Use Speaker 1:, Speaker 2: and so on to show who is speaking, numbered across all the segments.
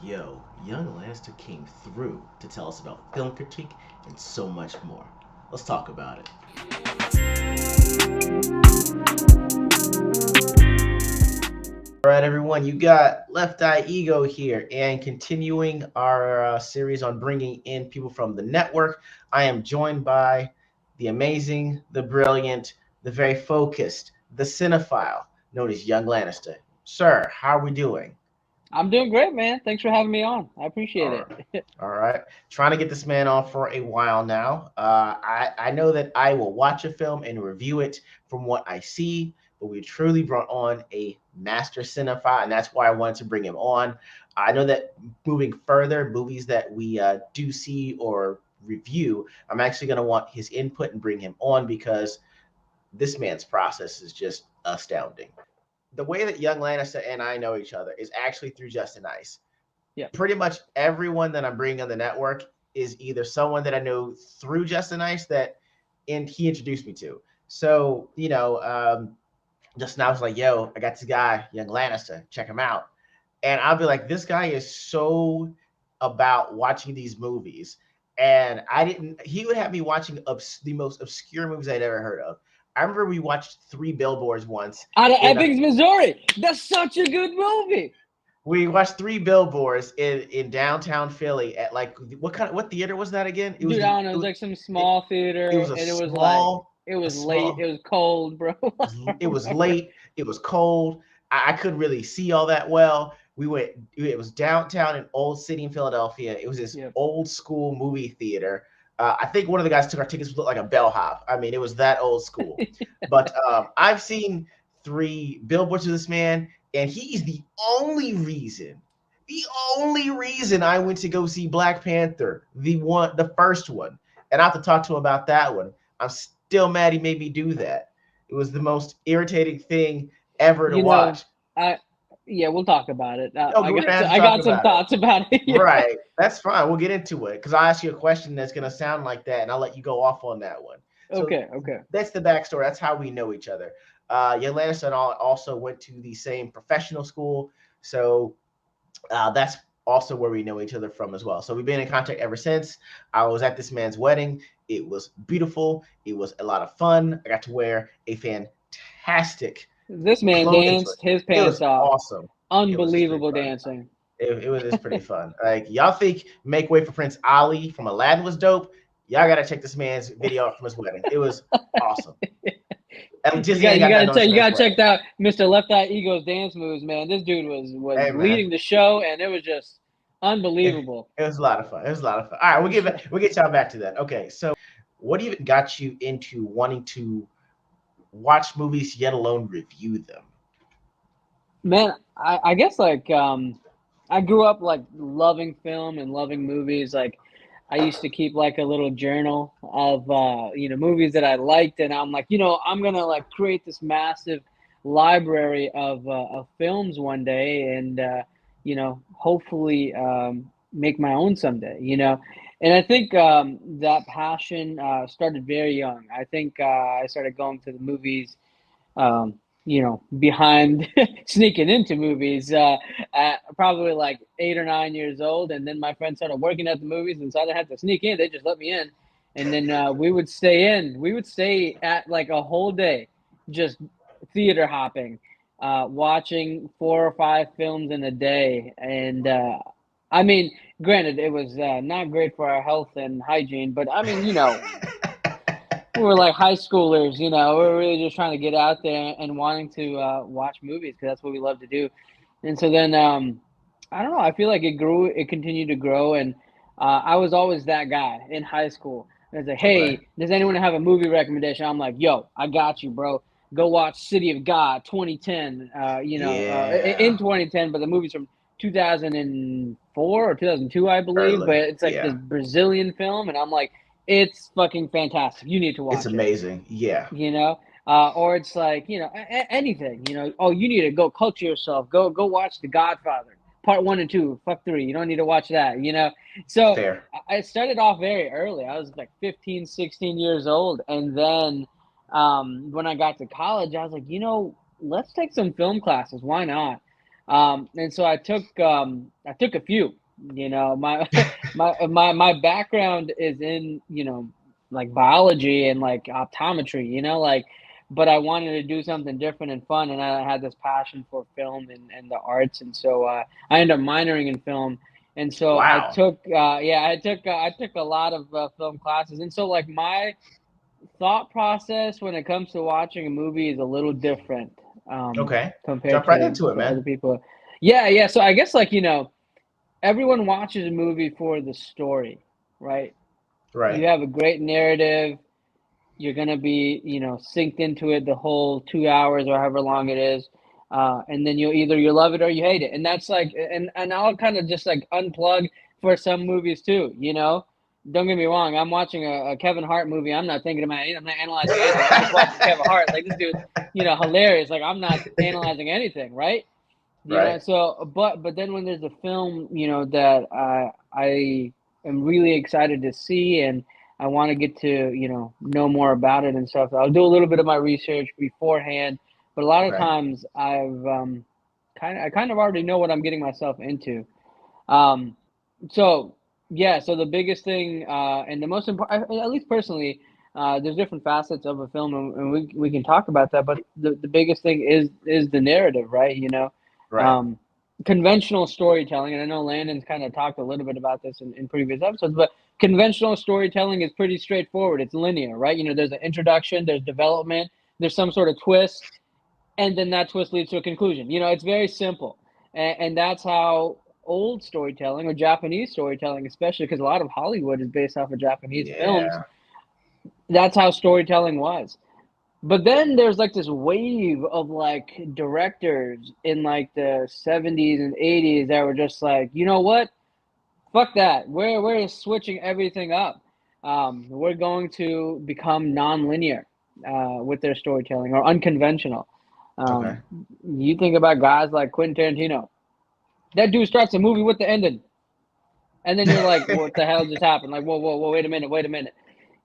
Speaker 1: Yo, young Lannista came through to tell us about film critique and so much more. Let's talk about it. All right, everyone, you got Left Eye Ego here, and continuing our series on bringing in people from the network. I am joined by the amazing, the brilliant, the very focused, the cinephile, known as Young Lannister. Sir, how are we doing?
Speaker 2: I'm doing great, man. Thanks for having me on. I
Speaker 1: All
Speaker 2: appreciate
Speaker 1: right.
Speaker 2: it.
Speaker 1: All right. Trying to get this man on for a while now. I know that I will watch a film and review it from what I see, but we truly brought on a master cinephile, and that's why I wanted to bring him on. I know that moving further, movies that we do see or review, I'm actually going to want his input and bring him on because this man's process is just astounding. The way that young Lannister and I know each other is actually through Justin Ice.
Speaker 2: Yeah.
Speaker 1: Pretty much everyone that I'm bringing on the network is either someone that I know through Justin Ice that and he introduced me to. So, just now I was like, yo, I got this guy, Young Lannister, check him out. And I'll be like, this guy is so about watching these movies. And he would have me watching the most obscure movies I'd ever heard of. I remember we watched Three Billboards once
Speaker 2: Out of
Speaker 1: in a
Speaker 2: Ebbings, Missouri. That's such a good movie.
Speaker 1: we watched Three Billboards in downtown Philly at like what theater was that again? It was
Speaker 2: Dude, I don't know. It
Speaker 1: it
Speaker 2: was
Speaker 1: was
Speaker 2: like some
Speaker 1: it,
Speaker 2: small
Speaker 1: it
Speaker 2: theater,
Speaker 1: was a
Speaker 2: and it was like,
Speaker 1: small
Speaker 2: it
Speaker 1: a
Speaker 2: was late. It
Speaker 1: small
Speaker 2: was cold, bro. I
Speaker 1: it was
Speaker 2: remember.
Speaker 1: late. It was cold. I couldn't really see all that well. We went. It was downtown in Old City in Philadelphia. It was this
Speaker 2: Yep.
Speaker 1: old school movie theater. I think one of the guys took our tickets looked like a bellhop. I mean, it was that old school. But I've seen Three Billboards of this man, and he's the only reason I went to go see Black Panther, the first one. And I have to talk to him about that one. I'm still mad he made me do that. It was the most irritating thing ever to
Speaker 2: You know,
Speaker 1: watch.
Speaker 2: I yeah, we'll talk about it.
Speaker 1: Oh, we're gonna have to
Speaker 2: I
Speaker 1: talk
Speaker 2: got some
Speaker 1: about it.
Speaker 2: thoughts about it. Yeah.
Speaker 1: Right. That's fine. We'll get into it because I'll ask you a question that's gonna sound like that, and I'll let you go off on that one. So
Speaker 2: Okay. Okay.
Speaker 1: that's the backstory. That's how we know each other. Yolanda and I also went to the same professional school, so that's also where we know each other from as well. So we've been in contact ever since. I was at this man's wedding. It was beautiful. It was a lot of fun. I got to wear a fantastic
Speaker 2: This man
Speaker 1: clothing to
Speaker 2: danced his
Speaker 1: it. It
Speaker 2: pants
Speaker 1: was
Speaker 2: off.
Speaker 1: awesome. It was just pretty
Speaker 2: Unbelievable
Speaker 1: fun.
Speaker 2: dancing.
Speaker 1: It was just pretty fun. Like y'all think Make Way for Prince Ali from Aladdin was dope. Y'all gotta check this man's video out from his wedding. It was awesome. And Disney ain't got nothing on this
Speaker 2: You
Speaker 1: man's
Speaker 2: gotta
Speaker 1: wedding.
Speaker 2: check out Mr. Left Eye Ego's dance moves, man. This dude was
Speaker 1: Hey man,
Speaker 2: leading the show, and it was just
Speaker 1: it,
Speaker 2: unbelievable.
Speaker 1: it was a lot of fun. It was a lot of fun. All right, we'll get y'all back to that. Okay, so what even got you into wanting to watch movies, yet alone review them?
Speaker 2: Man, I guess like I grew up like loving film and loving movies. Like I used to keep like a little journal of movies that I liked, and I'm like, I'm gonna like create this massive library of films one day, and hopefully make my own someday. And I think that passion started very young. I think I started going to the movies behind sneaking into movies at probably like 8 or 9 years old. And then my friends started working at the movies, and so I didn't have to sneak in. They just let me in. And then we would stay in. We would stay at like a whole day, just theater hopping, watching 4 or 5 films in a day. And I mean, granted, it was not great for our health and hygiene, but I mean, we were like high schoolers, we were really just trying to get out there and wanting to watch movies because that's what we love to do. And so then, I don't know, I feel like it continued to grow. And I was always that guy in high school. And it's like,
Speaker 1: Okay.
Speaker 2: hey, does anyone have a movie recommendation? I'm like, yo, I got you, bro. Go watch City of God 2010,
Speaker 1: Yeah.
Speaker 2: in 2010, but the movie's from 2004 or 2002, I believe. But
Speaker 1: Early.
Speaker 2: it's like this
Speaker 1: Yeah.
Speaker 2: Brazilian film. And I'm like, it's fucking fantastic. You need to
Speaker 1: It's
Speaker 2: watch it.
Speaker 1: amazing. Yeah.
Speaker 2: You know, or it's like anything. Oh, you need to go culture yourself. Go watch The Godfather Part 1 and 2. Fuck 3. You don't need to watch that. So
Speaker 1: Fair.
Speaker 2: I started off very early. I was like 15, 16 years old, and then when I got to college, I was like, let's take some film classes. Why not? And so I took a few. You know, my background is in, you know, like biology and like optometry. You know, like, but I wanted to do something different and fun, and I had this passion for film and the arts, and so I ended up minoring in film. And so I
Speaker 1: Wow.
Speaker 2: took, I took a lot of film classes, and so like my thought process when it comes to watching a movie is a little different
Speaker 1: Okay.
Speaker 2: compared
Speaker 1: Jump right into it,
Speaker 2: to
Speaker 1: man.
Speaker 2: other people. Yeah, yeah. So I guess like, you know, everyone watches a movie for the story, right? You
Speaker 1: Right.
Speaker 2: have a great narrative. You're gonna be, you know, synced into it the whole 2 hours or however long it is, and then you love it or you hate it, and that's like, and I'll kind of just like unplug for some movies too. You know, don't get me wrong. I'm watching a Kevin Hart movie. I'm not thinking about it. I'm not analyzing anything. I'm just watching Kevin Hart. Like this dude's, you know, hilarious. Like I'm not analyzing anything, right? You know,
Speaker 1: Right.
Speaker 2: so but then when there's a film, you know, that I am really excited to see and I want to get to, you know more about it and stuff. I'll do a little bit of my research beforehand, but a lot of
Speaker 1: Okay.
Speaker 2: times I kind of already know what I'm getting myself into. Um, so yeah, so the biggest thing and the most important, at least personally, there's different facets of a film, and we can talk about that. But the biggest thing is the narrative, right? You know,
Speaker 1: Right.
Speaker 2: um, conventional storytelling, and I know Landon's kind of talked a little bit about this in previous episodes, but conventional storytelling is pretty straightforward. It's linear, right? You know, there's an introduction, there's development, there's some sort of twist, and then that twist leads to a conclusion. You know, it's very simple, and that's how old storytelling or Japanese storytelling, especially because a lot of Hollywood is based off of Japanese films.
Speaker 1: Yeah.
Speaker 2: That's how storytelling was. But then there's like this wave of like directors in like the 70s and 80s that were just like, you know what? Fuck that. We're switching everything up. We're going to become non-linear with their storytelling or unconventional.
Speaker 1: Okay.
Speaker 2: Um, you think about guys like Quentin Tarantino. That dude starts a movie with the ending, and then you're like, "What the hell just happened?" Like, whoa, whoa, whoa, wait a minute,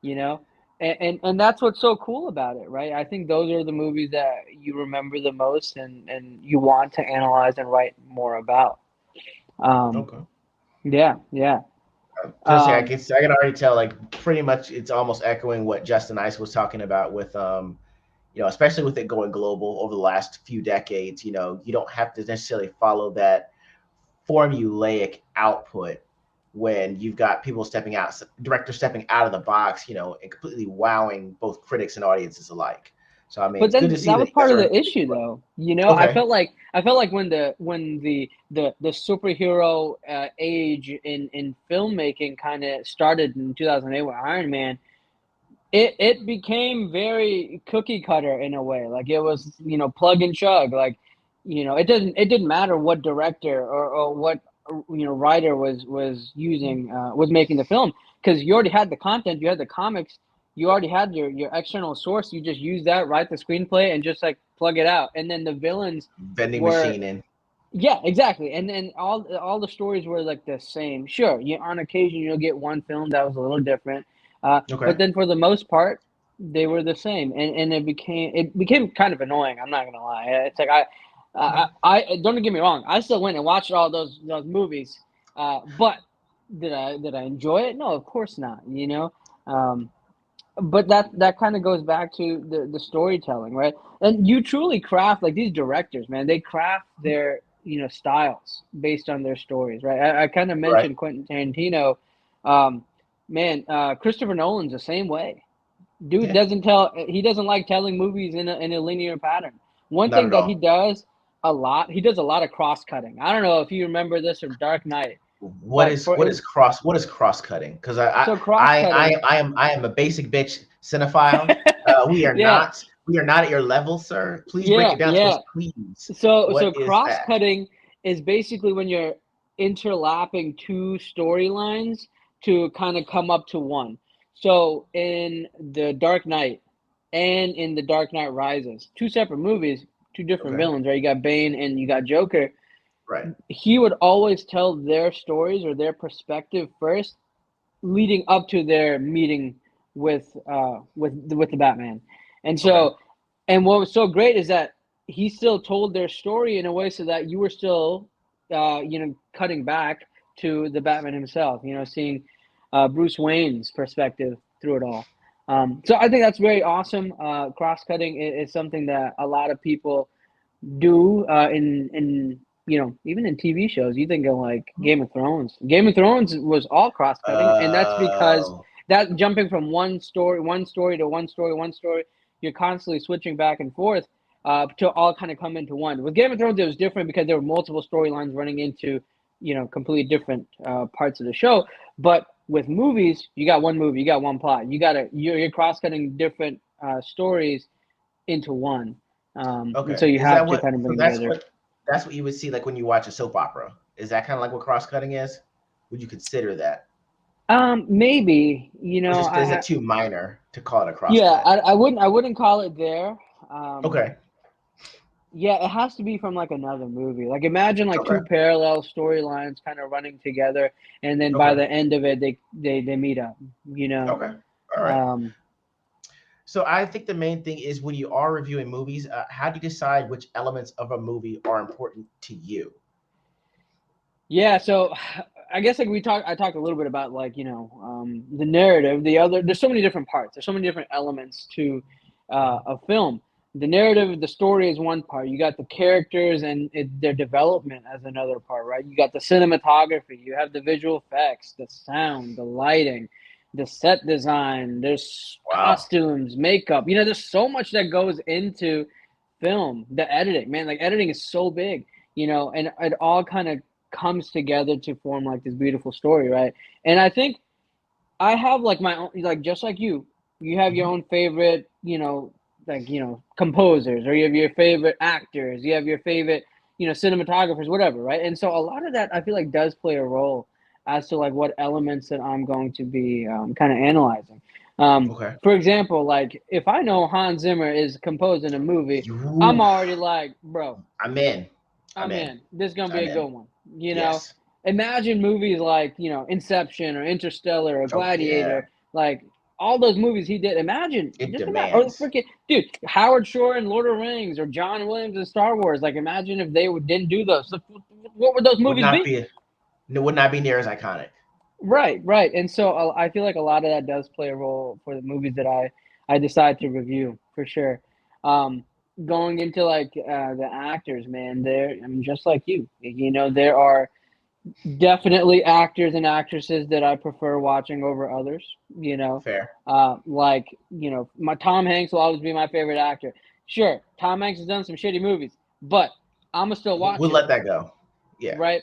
Speaker 2: you know. And that's what's so cool about it, right? I think those are the movies that you remember the most, and you want to analyze and write more about. Um,
Speaker 1: Okay.
Speaker 2: yeah, yeah.
Speaker 1: Personally,
Speaker 2: Um,
Speaker 1: I can already tell, like, pretty much it's almost echoing what Justin Ice was talking about with especially with it going global over the last few decades. You don't have to necessarily follow that formulaic output when you've got people stepping out, directors stepping out of the box, and completely wowing both critics and audiences alike. So I mean,
Speaker 2: But
Speaker 1: it's good to
Speaker 2: then
Speaker 1: see
Speaker 2: that
Speaker 1: that
Speaker 2: was
Speaker 1: you guys
Speaker 2: part of
Speaker 1: are.
Speaker 2: the issue, though. You know,
Speaker 1: Okay.
Speaker 2: I felt like when the superhero age in filmmaking kind of started in 2008 with Iron Man, it became very cookie cutter in a way. Like it was, you know, plug and chug. Like, you know, it didn't matter what director or what, you know, writer was using was making the film, because you already had the content, you had the comics, you already had your external source. You just use that, write the screenplay, and just like plug it out. And then the villains
Speaker 1: Vending
Speaker 2: were,
Speaker 1: machine in.
Speaker 2: yeah, exactly. And then all the stories were like the same. Sure, you on occasion you'll get one film that was a little different,
Speaker 1: Okay.
Speaker 2: but then for the most part they were the same. And it became kind of annoying. I'm not gonna lie. It's like I don't get me wrong. I still went and watched all those movies, but did I enjoy it? No, of course not. You know, um, but that kind of goes back to the storytelling, right? And you truly craft, like these directors, man, they craft their, you know, styles based on their stories, right? I kind of
Speaker 1: Right.
Speaker 2: mentioned Quentin Tarantino. um Man, Christopher Nolan's the same way. Dude
Speaker 1: Yeah.
Speaker 2: doesn't tell, he doesn't like telling movies in a linear pattern. One
Speaker 1: Not
Speaker 2: thing
Speaker 1: at
Speaker 2: that he
Speaker 1: all.
Speaker 2: does a lot, he does a lot of cross cutting. I don't know if you remember this from Dark Knight,
Speaker 1: What
Speaker 2: but
Speaker 1: is what is cross cutting? Because
Speaker 2: so cross cutting.
Speaker 1: I am a basic bitch cinephile.
Speaker 2: Yeah,
Speaker 1: We are not at your level, sir. Please break
Speaker 2: yeah,
Speaker 1: it down to us,
Speaker 2: yeah.
Speaker 1: please.
Speaker 2: So
Speaker 1: What is
Speaker 2: cross
Speaker 1: that?
Speaker 2: cutting is basically when you're interlapping two storylines to kind of come up to one. So in the Dark Knight and in the Dark Knight Rises, two separate movies, two different
Speaker 1: Okay.
Speaker 2: villains, right? You got Bane and you got Joker.
Speaker 1: Right.
Speaker 2: He would always tell their stories or their perspective first, leading up to their meeting with the Batman. And
Speaker 1: Okay.
Speaker 2: so, and what was so great is that he still told their story in a way so that you were still, cutting back to the Batman himself. Seeing Bruce Wayne's perspective through it all. So I think that's very awesome. Cross cutting is something that a lot of people do in even in TV shows. You think of like Game of Thrones. Game of Thrones was all cross cutting, and that's because
Speaker 1: Oh,
Speaker 2: that jumping from one story to one story, you're constantly switching back and forth to all kind of come into one. With Game of Thrones, it was different because there were multiple storylines running into completely different parts of the show. But with movies, you got one movie, you got one plot. You're cross cutting different stories into one. And so
Speaker 1: okay.
Speaker 2: you
Speaker 1: Is
Speaker 2: have
Speaker 1: that
Speaker 2: to
Speaker 1: what?
Speaker 2: kind of
Speaker 1: So
Speaker 2: bring together.
Speaker 1: that's what you would see like when you watch a soap opera. Is that kind of like what cross cutting is? Would you consider that,
Speaker 2: Maybe,
Speaker 1: or just is it too minor to call it a cross
Speaker 2: yeah,
Speaker 1: cut?
Speaker 2: I wouldn't call it there. Um,
Speaker 1: Okay.
Speaker 2: yeah, it has to be from like another movie. Like imagine like
Speaker 1: Okay.
Speaker 2: two parallel storylines kind of running together, and then by
Speaker 1: Okay.
Speaker 2: the end of it, they meet up. You know,
Speaker 1: Okay. All right.
Speaker 2: um,
Speaker 1: So I think the main thing is when you are reviewing movies, how do you decide which elements of a movie are important to you?
Speaker 2: yeah. So I guess like I talked a little bit about like the narrative. There's so many different parts. There's so many different elements to a film. The narrative, the story is one part. You got the characters and their development as another part, right? You got the cinematography. You have the visual effects, the sound, the lighting, the set design. There's
Speaker 1: Wow.
Speaker 2: costumes, makeup. There's so much that goes into film. The editing, man, like editing is so big. And it all kind of comes together to form like this beautiful story, right? And I think I have like my own, like just like you have your
Speaker 1: Mhm.
Speaker 2: own favorite, like composers, or you have your favorite actors, you have your favorite, cinematographers, whatever, right? And so a lot of that I feel like does play a role as to like what elements that I'm going to be kind of analyzing.
Speaker 1: Okay.
Speaker 2: For example, like if I know Hans Zimmer is composing a movie, I'm
Speaker 1: Oof.
Speaker 2: already like, bro,
Speaker 1: I'm in. I'm
Speaker 2: I'm
Speaker 1: in.
Speaker 2: in. This is gonna be
Speaker 1: I'm
Speaker 2: a good
Speaker 1: in.
Speaker 2: one.
Speaker 1: Yes.
Speaker 2: Imagine movies like Inception or Interstellar or
Speaker 1: Oh yeah.
Speaker 2: Gladiator, like all those movies he did. Imagine
Speaker 1: It
Speaker 2: just about or
Speaker 1: demands.
Speaker 2: freaking dude Howard Shore in Lord of the Rings or John Williams in Star Wars. Like imagine if they didn't do those. What would those
Speaker 1: Would
Speaker 2: movies
Speaker 1: not
Speaker 2: be?
Speaker 1: be. No, would not be near as iconic.
Speaker 2: Right, right. And so I feel like a lot of that does play a role for the movies that I decide to review for sure. Um, Going into like the actors, man, I mean, just like there are definitely actors and actresses that I prefer watching over others.
Speaker 1: Fair.
Speaker 2: Like my Tom Hanks will always be my favorite actor. Sure, Tom Hanks has done some shitty movies, but I'm gonna still watch
Speaker 1: We'll
Speaker 2: him,
Speaker 1: let that go. Yeah.
Speaker 2: right?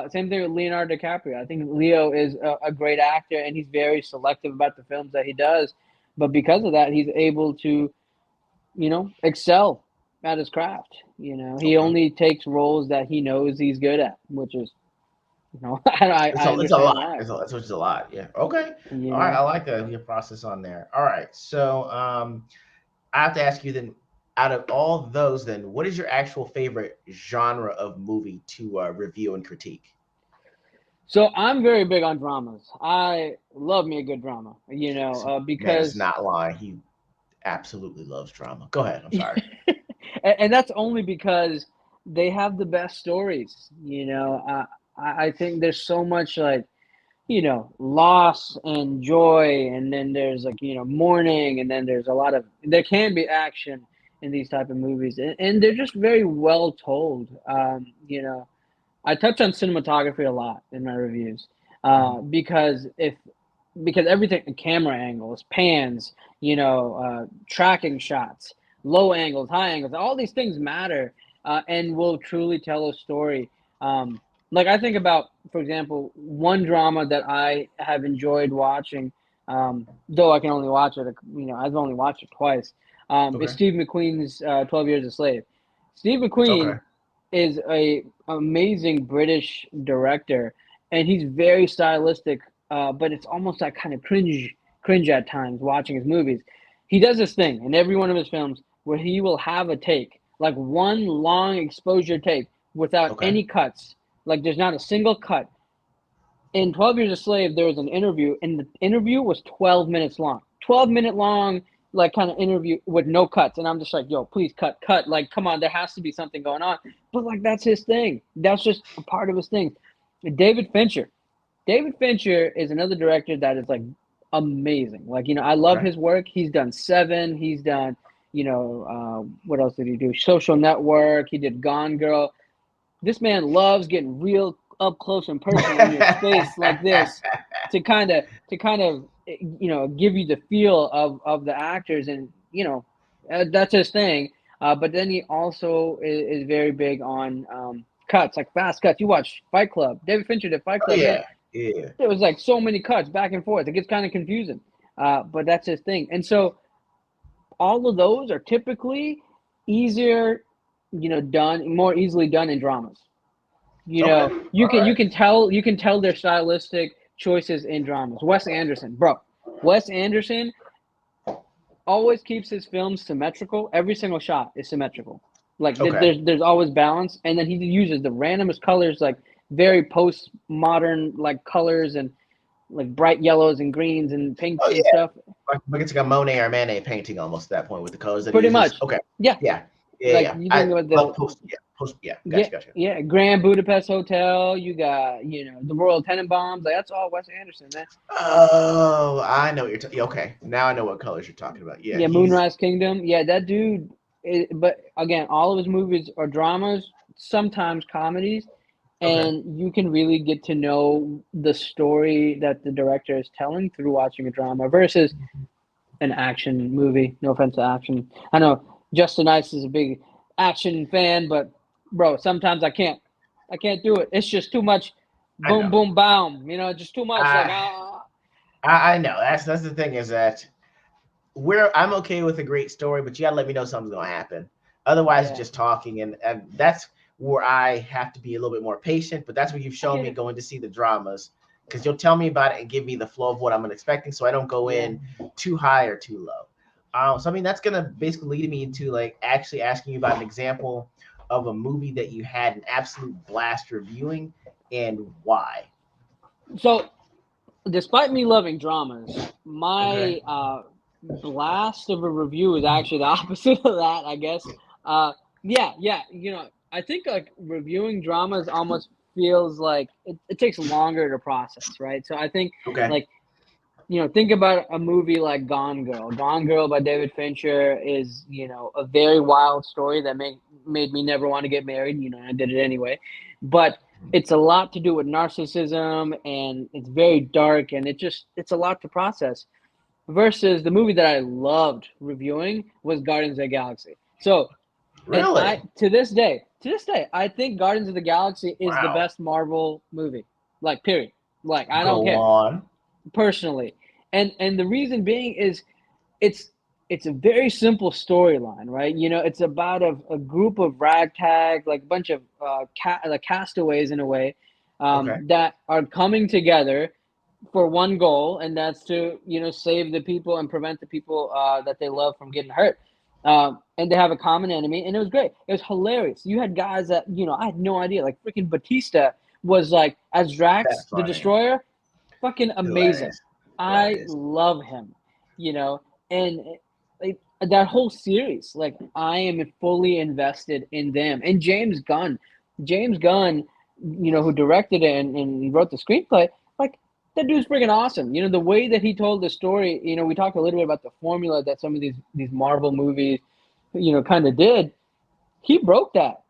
Speaker 2: Same thing with Leonardo DiCaprio. I think Leo is a great actor, and he's very selective about the films that he does. But because of that, he's able to excel at his craft. He
Speaker 1: Okay.
Speaker 2: only takes roles that he knows he's good at, which is I
Speaker 1: It's
Speaker 2: I
Speaker 1: it's a
Speaker 2: understand
Speaker 1: lot.
Speaker 2: why.
Speaker 1: It's just a lot. Yeah. Okay.
Speaker 2: You
Speaker 1: All right. I
Speaker 2: know.
Speaker 1: like that your process on there. All right. So I have to ask you then. Out of all those, then, what is your actual favorite genre of movie to review and critique?
Speaker 2: So I'm very big on dramas. I love me a good drama.
Speaker 1: This man is
Speaker 2: Because
Speaker 1: not lying. He absolutely loves drama. Go ahead. I'm sorry.
Speaker 2: and that's only because they have the best stories. I think there's so much like loss and joy, and then there's like mourning, and then there can be action in these type of movies, and they're just very well told. I touch on cinematography a lot in my reviews
Speaker 1: Mhm.
Speaker 2: because everything, camera angles, pans, tracking shots, low angles, high angles, all these things matter and will truly tell a story. Like I think about, for example, one drama that I have enjoyed watching, though I can only watch it, I've only watched it twice. Is
Speaker 1: Okay.
Speaker 2: Steve McQueen's 12 Years a Slave. Steve McQueen
Speaker 1: Okay.
Speaker 2: is a amazing British director, and he's very stylistic. But it's almost like kind of cringe at times watching his movies. He does this thing in every one of his films where he will have a take, like one long exposure take without
Speaker 1: Okay.
Speaker 2: any cuts. Like there's not a single cut. In 12 Years a Slave, there was an interview, and the interview was 12 minutes long. 12-minute long like kind of interview with no cuts, and I'm just like, yo, please cut, like, come on, there has to be something going on. But like, that's his thing. That's just a part of his thing. David Fincher. David Fincher is another director that is like amazing. Like, I love
Speaker 1: Okay.
Speaker 2: his work. He's done Seven. He's done, what else did he do? Social Network. He did Gone Girl. This man loves getting real up close and personal in your space like this to kind of give you the feel of the actors, and that's his thing. But then he also is very big on cuts, like fast cuts. You watch Fight Club. David Fincher did Fight
Speaker 1: Oh
Speaker 2: Club, man.
Speaker 1: yeah, yeah.
Speaker 2: There was like so many cuts back and forth. It gets kind of confusing. But that's his thing. And so all of those are typically easier, done more easily done in dramas.
Speaker 1: Okay,
Speaker 2: You
Speaker 1: all
Speaker 2: can
Speaker 1: right.
Speaker 2: tell their stylistic choices in dramas. Wes Anderson, bro. Wes Anderson always keeps his films symmetrical. Every single shot is symmetrical. Like
Speaker 1: Okay.
Speaker 2: there's always balance, and then he uses the randomest colors, like very postmodern like colors, and like bright yellows and greens and pinks
Speaker 1: Oh
Speaker 2: and
Speaker 1: yeah,
Speaker 2: stuff.
Speaker 1: like it's like a Monet or Manet painting almost at that point with the colors that he
Speaker 2: Pretty
Speaker 1: uses.
Speaker 2: much,
Speaker 1: Okay.
Speaker 2: yeah.
Speaker 1: Yeah. Yeah.
Speaker 2: Like
Speaker 1: Yeah.
Speaker 2: you think
Speaker 1: I
Speaker 2: about
Speaker 1: love post. Yeah. Post. Yeah.
Speaker 2: yeah,
Speaker 1: Gotcha. Gotcha.
Speaker 2: yeah, Grand Budapest Hotel. You got the Royal Tenenbaums. Like that's all Wes Anderson, man.
Speaker 1: Oh, I know what you're talking. Okay, now I know what colors you're talking about. Yeah,
Speaker 2: Yeah,
Speaker 1: he's
Speaker 2: Moonrise Kingdom. Yeah, that dude. But again, all of his movies are dramas, sometimes comedies,
Speaker 1: okay.
Speaker 2: and you can really get to know the story that the director is telling through watching a drama versus an action movie. No offense to action. I know Justin Ice is a big action fan, but bro, sometimes I can't. I can't do it. It's just too much.
Speaker 1: I
Speaker 2: Boom,
Speaker 1: know.
Speaker 2: boom, bam. Just too much. Like
Speaker 1: I I know. That's the thing is that I'm okay with a great story, but you gotta let me know something's gonna happen. Otherwise,
Speaker 2: yeah,
Speaker 1: just talking, and that's where I have to be a little bit more patient. But that's what you've
Speaker 2: I
Speaker 1: shown
Speaker 2: get
Speaker 1: me
Speaker 2: it.
Speaker 1: going to see the dramas, because you'll tell me about it and give me the flow of what I'm expecting, so I don't go
Speaker 2: Yeah.
Speaker 1: in too high or too low. So I mean, that's gonna basically lead me into like actually asking you about an example of a movie that you had an absolute blast reviewing and why.
Speaker 2: So despite me loving dramas,
Speaker 1: Okay.
Speaker 2: my blast of a review is actually the opposite of that, I guess. Yeah, yeah. I think like reviewing dramas almost feels like it takes longer to process, right? So I think
Speaker 1: Okay.
Speaker 2: like think about a movie like Gone Girl. Gone Girl by David Fincher is, a very wild story that made me never want to get married. I did it anyway. But it's a lot to do with narcissism, and it's very dark, and it's a lot to process. Versus the movie that I loved reviewing was Guardians of the Galaxy. So, and I
Speaker 1: Really?
Speaker 2: to this day, I think Guardians of the Galaxy is the
Speaker 1: Wow.
Speaker 2: best Marvel movie. Like period. Like I don't
Speaker 1: Go
Speaker 2: care
Speaker 1: on.
Speaker 2: personally. And the reason being is it's it's a very simple storyline, right? It's about a group of ragtag, like a bunch of like castaways in a way,
Speaker 1: Okay.
Speaker 2: that are coming together for one goal, and that's to save the people and prevent the people that they love from getting hurt. And they have a common enemy, and it was great. It was hilarious. You had guys that I had no idea, like freaking Batista was like as Drax
Speaker 1: That's
Speaker 2: the
Speaker 1: funny.
Speaker 2: Destroyer, fucking amazing.
Speaker 1: Hilarious.
Speaker 2: I
Speaker 1: Hilarious.
Speaker 2: love him, and like that whole series, like I am fully invested in them. And James Gunn, who directed it and wrote the screenplay, like that dude's freaking awesome. The way that he told the story. We talked a little bit about the formula that some of these Marvel movies, kind of did. He broke that.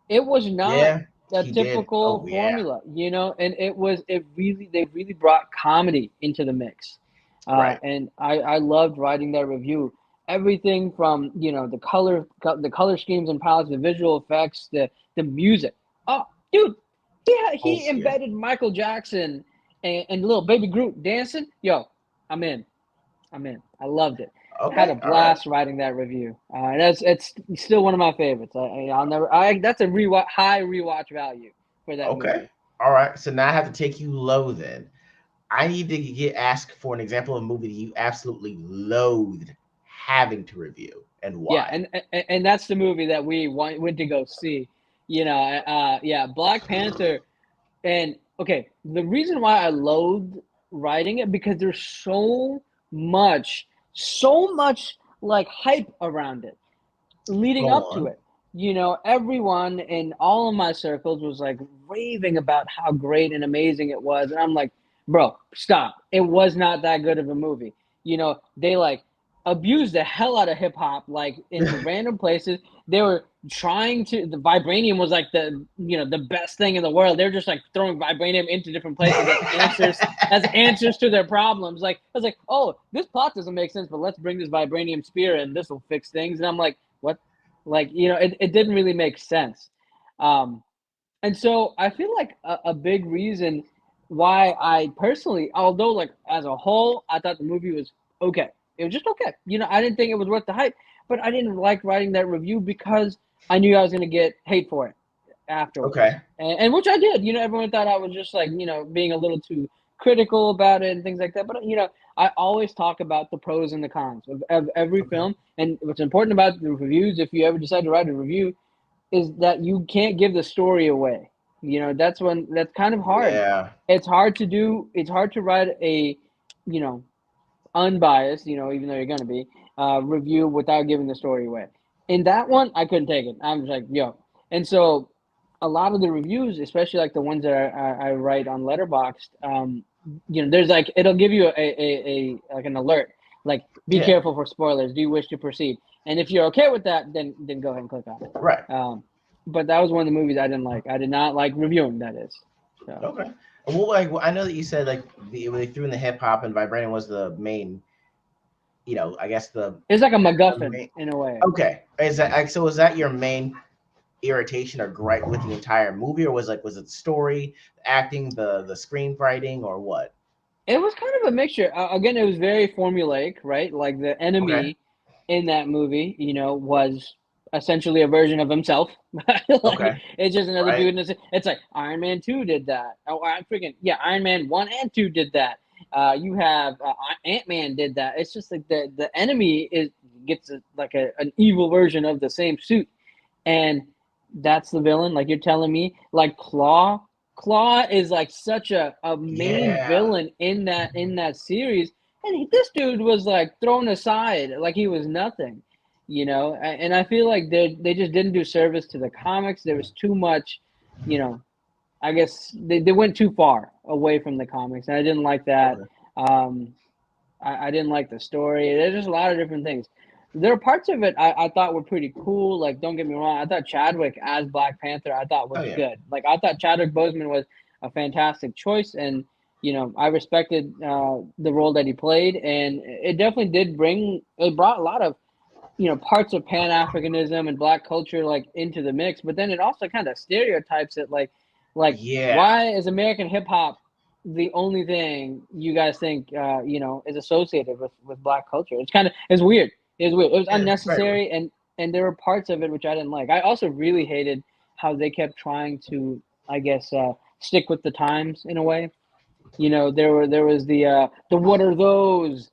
Speaker 2: It was not
Speaker 1: Yeah,
Speaker 2: a
Speaker 1: he did.
Speaker 2: typical
Speaker 1: Oh yeah.
Speaker 2: formula, and they really brought comedy into the mix.
Speaker 1: Right.
Speaker 2: And I loved writing that review. Everything from the color schemes and palettes, the visual effects, the music. Oh, dude, he
Speaker 1: Yeah.
Speaker 2: embedded Michael Jackson and little baby Groot dancing. Yo, I'm in. I'm in. I loved it. Had a
Speaker 1: Okay. All right.
Speaker 2: blast writing that review. It's still one of my favorites. I'll never. That's a high rewatch value for that
Speaker 1: Okay.
Speaker 2: movie.
Speaker 1: All right. So now I have to take you low then. I need to get asked for an example of a movie that you absolutely loathed having to review and
Speaker 2: Yeah,
Speaker 1: why.
Speaker 2: and that's the movie that we went to go see. Yeah, Black Panther. And okay, the reason why I loathed writing it because there's so much like hype around it leading
Speaker 1: Go
Speaker 2: up to
Speaker 1: on.
Speaker 2: it. You know, everyone in all of my circles was like raving about how great and amazing it was. And I'm like, bro, stop. It was not that good of a movie. You know, they like abused the hell out of hip hop, like in random places. They were trying to, the vibranium was like the best thing in the world. They're just like throwing vibranium into different places as answers to their problems. Like, I was like, oh, this plot doesn't make sense, but let's bring this vibranium spear and this will fix things. And I'm like, what? Like, it didn't really make sense. Um, and so I feel like a big reason why I personally, although like as a whole, I thought the movie was okay. It was just okay. You know, I didn't think it was worth the hype, but I didn't like writing that review because I knew I was going to get hate for it afterwards.
Speaker 1: Okay.
Speaker 2: And which I did. You know, everyone thought I was just like, being a little too critical about it and things like that. But, I always talk about the pros and the cons of every
Speaker 1: Okay.
Speaker 2: film. And what's important about the reviews, if you ever decide to write a review, is that you can't give the story away. You know, that's kind of hard.
Speaker 1: Yeah.
Speaker 2: It's hard to do. It's hard to write a, you know, unbiased, even though you're going to be, review without giving the story away. In that one, I couldn't take it. I'm just like, yo. And so a lot of the reviews, especially like the ones that I write on Letterboxd, there's like, it'll give you a like an alert, like, be
Speaker 1: Yeah.
Speaker 2: careful for spoilers. Do you wish to proceed? And if you're okay with that, then go ahead and click on it.
Speaker 1: Right.
Speaker 2: But that was one of the movies I didn't like. I did not like reviewing, that is. So
Speaker 1: Okay. Well, I know that you said like they threw in the hip hop and vibranium was the main. I guess
Speaker 2: it's like a
Speaker 1: the
Speaker 2: MacGuffin
Speaker 1: main.
Speaker 2: in a way.
Speaker 1: Okay. Is that your main irritation or gripe with the entire movie, or was it the story, the acting, the screenwriting, or what?
Speaker 2: It was kind of a mixture. Again, it was very formulaic, right? Like the
Speaker 1: Okay.
Speaker 2: enemy in that movie, was essentially a version of himself. Like,
Speaker 1: Okay.
Speaker 2: it's just another
Speaker 1: Right.
Speaker 2: dude. And it's like Iron Man 2 did that. Oh, I freaking yeah, Iron Man 1 and 2 did that. You have Ant Man did that. It's just like the enemy gets an evil version of the same suit, and that's the villain. Like, you're telling me, like, Claw is like such a main
Speaker 1: Yeah.
Speaker 2: villain in that series, and this dude was like thrown aside like he was nothing, and I feel like they just didn't do service to the comics. There was too much, you know. I guess they went too far away from the comics, and I didn't like that.
Speaker 1: Okay.
Speaker 2: Um, I didn't like the story. There's just a lot of different things. There are parts of it I thought were pretty cool. Like, don't get me wrong, I thought Chadwick as Black Panther I thought
Speaker 1: Oh
Speaker 2: was
Speaker 1: yeah.
Speaker 2: good. Like, I thought Chadwick Boseman was a fantastic choice, and I respected the role that he played, and it definitely did bring. It brought a lot of parts of Pan Africanism and Black culture like into the mix, but then it also kind of stereotypes it like
Speaker 1: Yeah.
Speaker 2: why is American hip hop the only thing you guys think is associated with Black culture? It's weird. It's weird. It was
Speaker 1: Yeah. It's very weird.
Speaker 2: unnecessary, and there were parts of it which I didn't like. I also really hated how they kept trying to, I guess, stick with the times in a way. There was the what are those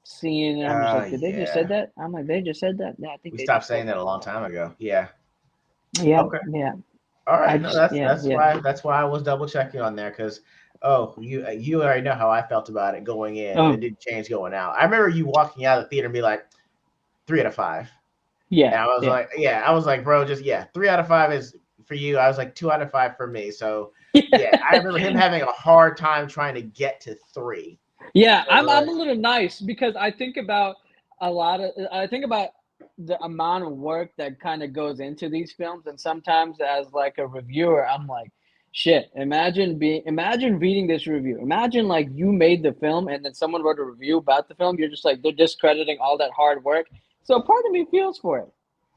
Speaker 2: scene, and I'm just like, did they just said
Speaker 1: Yeah.
Speaker 2: that? I'm like, they just said that. Yeah, I think
Speaker 1: We
Speaker 2: they
Speaker 1: stopped
Speaker 2: just said
Speaker 1: saying that
Speaker 2: that.
Speaker 1: a long time ago. Yeah.
Speaker 2: Yeah,
Speaker 1: Okay.
Speaker 2: yeah.
Speaker 1: All
Speaker 2: I
Speaker 1: right. No,
Speaker 2: just
Speaker 1: that's
Speaker 2: yeah,
Speaker 1: that's
Speaker 2: yeah.
Speaker 1: why that's why I was double checking on there because you already know how I felt about it going in, and it
Speaker 2: Oh,
Speaker 1: didn't change going out. I remember you walking out of the theater and be like 3 out of 5,
Speaker 2: yeah,
Speaker 1: and I was
Speaker 2: yeah.
Speaker 1: like, yeah, I was like, bro, just 3 out of 5 is for you. I was like 2 out of 5 for me. So yeah, I remember him having a hard time trying to get to 3.
Speaker 2: Yeah,
Speaker 1: I was
Speaker 2: I'm
Speaker 1: like,
Speaker 2: a little nice because I think about the amount of work that kind of goes into these films, and sometimes as like a reviewer, I'm like, shit, imagine reading this review. Imagine like you made the film and then someone wrote a review about the film. You're just like, they're discrediting all that hard work. So part of me feels for it.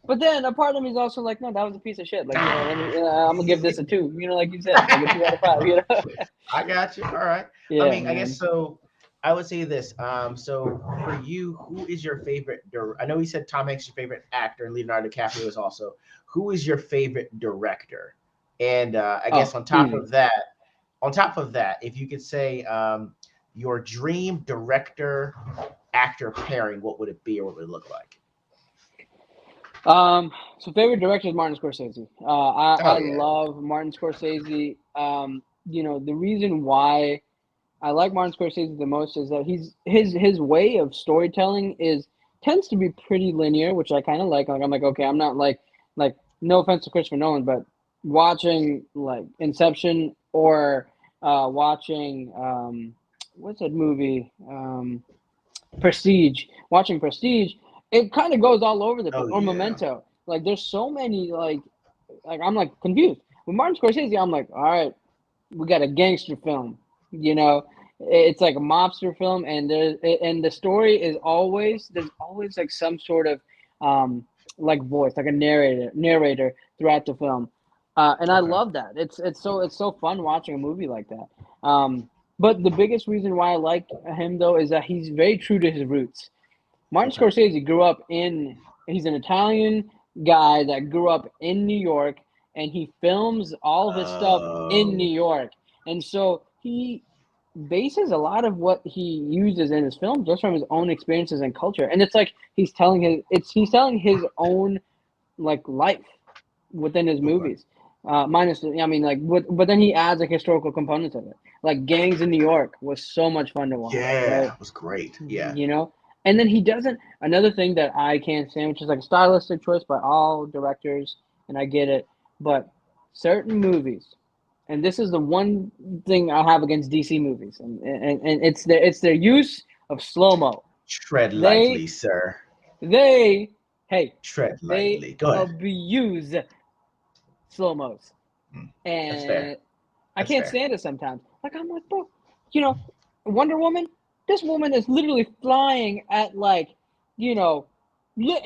Speaker 2: But then a part of me is also like, no, that was a piece of shit. Like, I'm gonna give this a 2, like you said, like a 2 out of 5.
Speaker 1: I got you. All right. I
Speaker 2: Yeah,
Speaker 1: mean, I guess
Speaker 2: man.
Speaker 1: so. I would say this. So for you, who is your favorite? I know you said Tom Hanks is your favorite actor, and Leonardo DiCaprio is also. Who is your favorite director? And I guess
Speaker 2: Oh, easy.
Speaker 1: on top of that, if you could say your dream director actor pairing, what would it be, or what would it look like?
Speaker 2: So favorite director is Martin Scorsese. I
Speaker 1: Oh yeah.
Speaker 2: love Martin Scorsese. The reason why I like Martin Scorsese the most is that his way of storytelling is tends to be pretty linear, which I kind of like. Like I'm like, okay, I'm not like no offense to Christopher Nolan, but watching like Inception or watching what's that movie? Prestige. Watching Prestige, it kind of goes all over the place.
Speaker 1: Oh
Speaker 2: Or
Speaker 1: yeah.
Speaker 2: Memento. Like there's so many like I'm like confused. With Martin Scorsese, I'm like, all right, we got a gangster film. You know, it's like a mobster film, and the story is always there's always like some sort of um like voice, like a narrator throughout the film, and I
Speaker 1: Okay.
Speaker 2: love that. It's so fun watching a movie like that. But the biggest reason why I like him though is that he's very true to his roots. Martin
Speaker 1: Okay.
Speaker 2: Scorsese grew up in, he's an Italian guy that grew up in New York, and he films all of his stuff in New
Speaker 1: Oh.
Speaker 2: York. And so he bases a lot of what he uses in his film just from his own experiences and culture. And it's like he's telling his own like life within his
Speaker 1: Okay.
Speaker 2: movies. Minus, I mean, like, but then he adds like historical components of it. Like Gangs in New York was so much fun to watch,
Speaker 1: Yeah,
Speaker 2: right?
Speaker 1: it was great. Yeah.
Speaker 2: You know, and then he doesn't. Another thing that I can't stand, which is like a stylistic choice by all directors, and I get it, but certain movies, and this is the one thing I have against DC movies, and it's their use of slow mo.
Speaker 1: Tread
Speaker 2: They
Speaker 1: lightly, sir.
Speaker 2: they hey
Speaker 1: Tread
Speaker 2: they
Speaker 1: lightly. Go ahead.
Speaker 2: abuse slow mos,
Speaker 1: Mm, that's fair.
Speaker 2: and I
Speaker 1: That's
Speaker 2: can't
Speaker 1: fair.
Speaker 2: stand it sometimes. Like I'm like, bro, you know, Wonder Woman. This woman is literally flying at like, you know,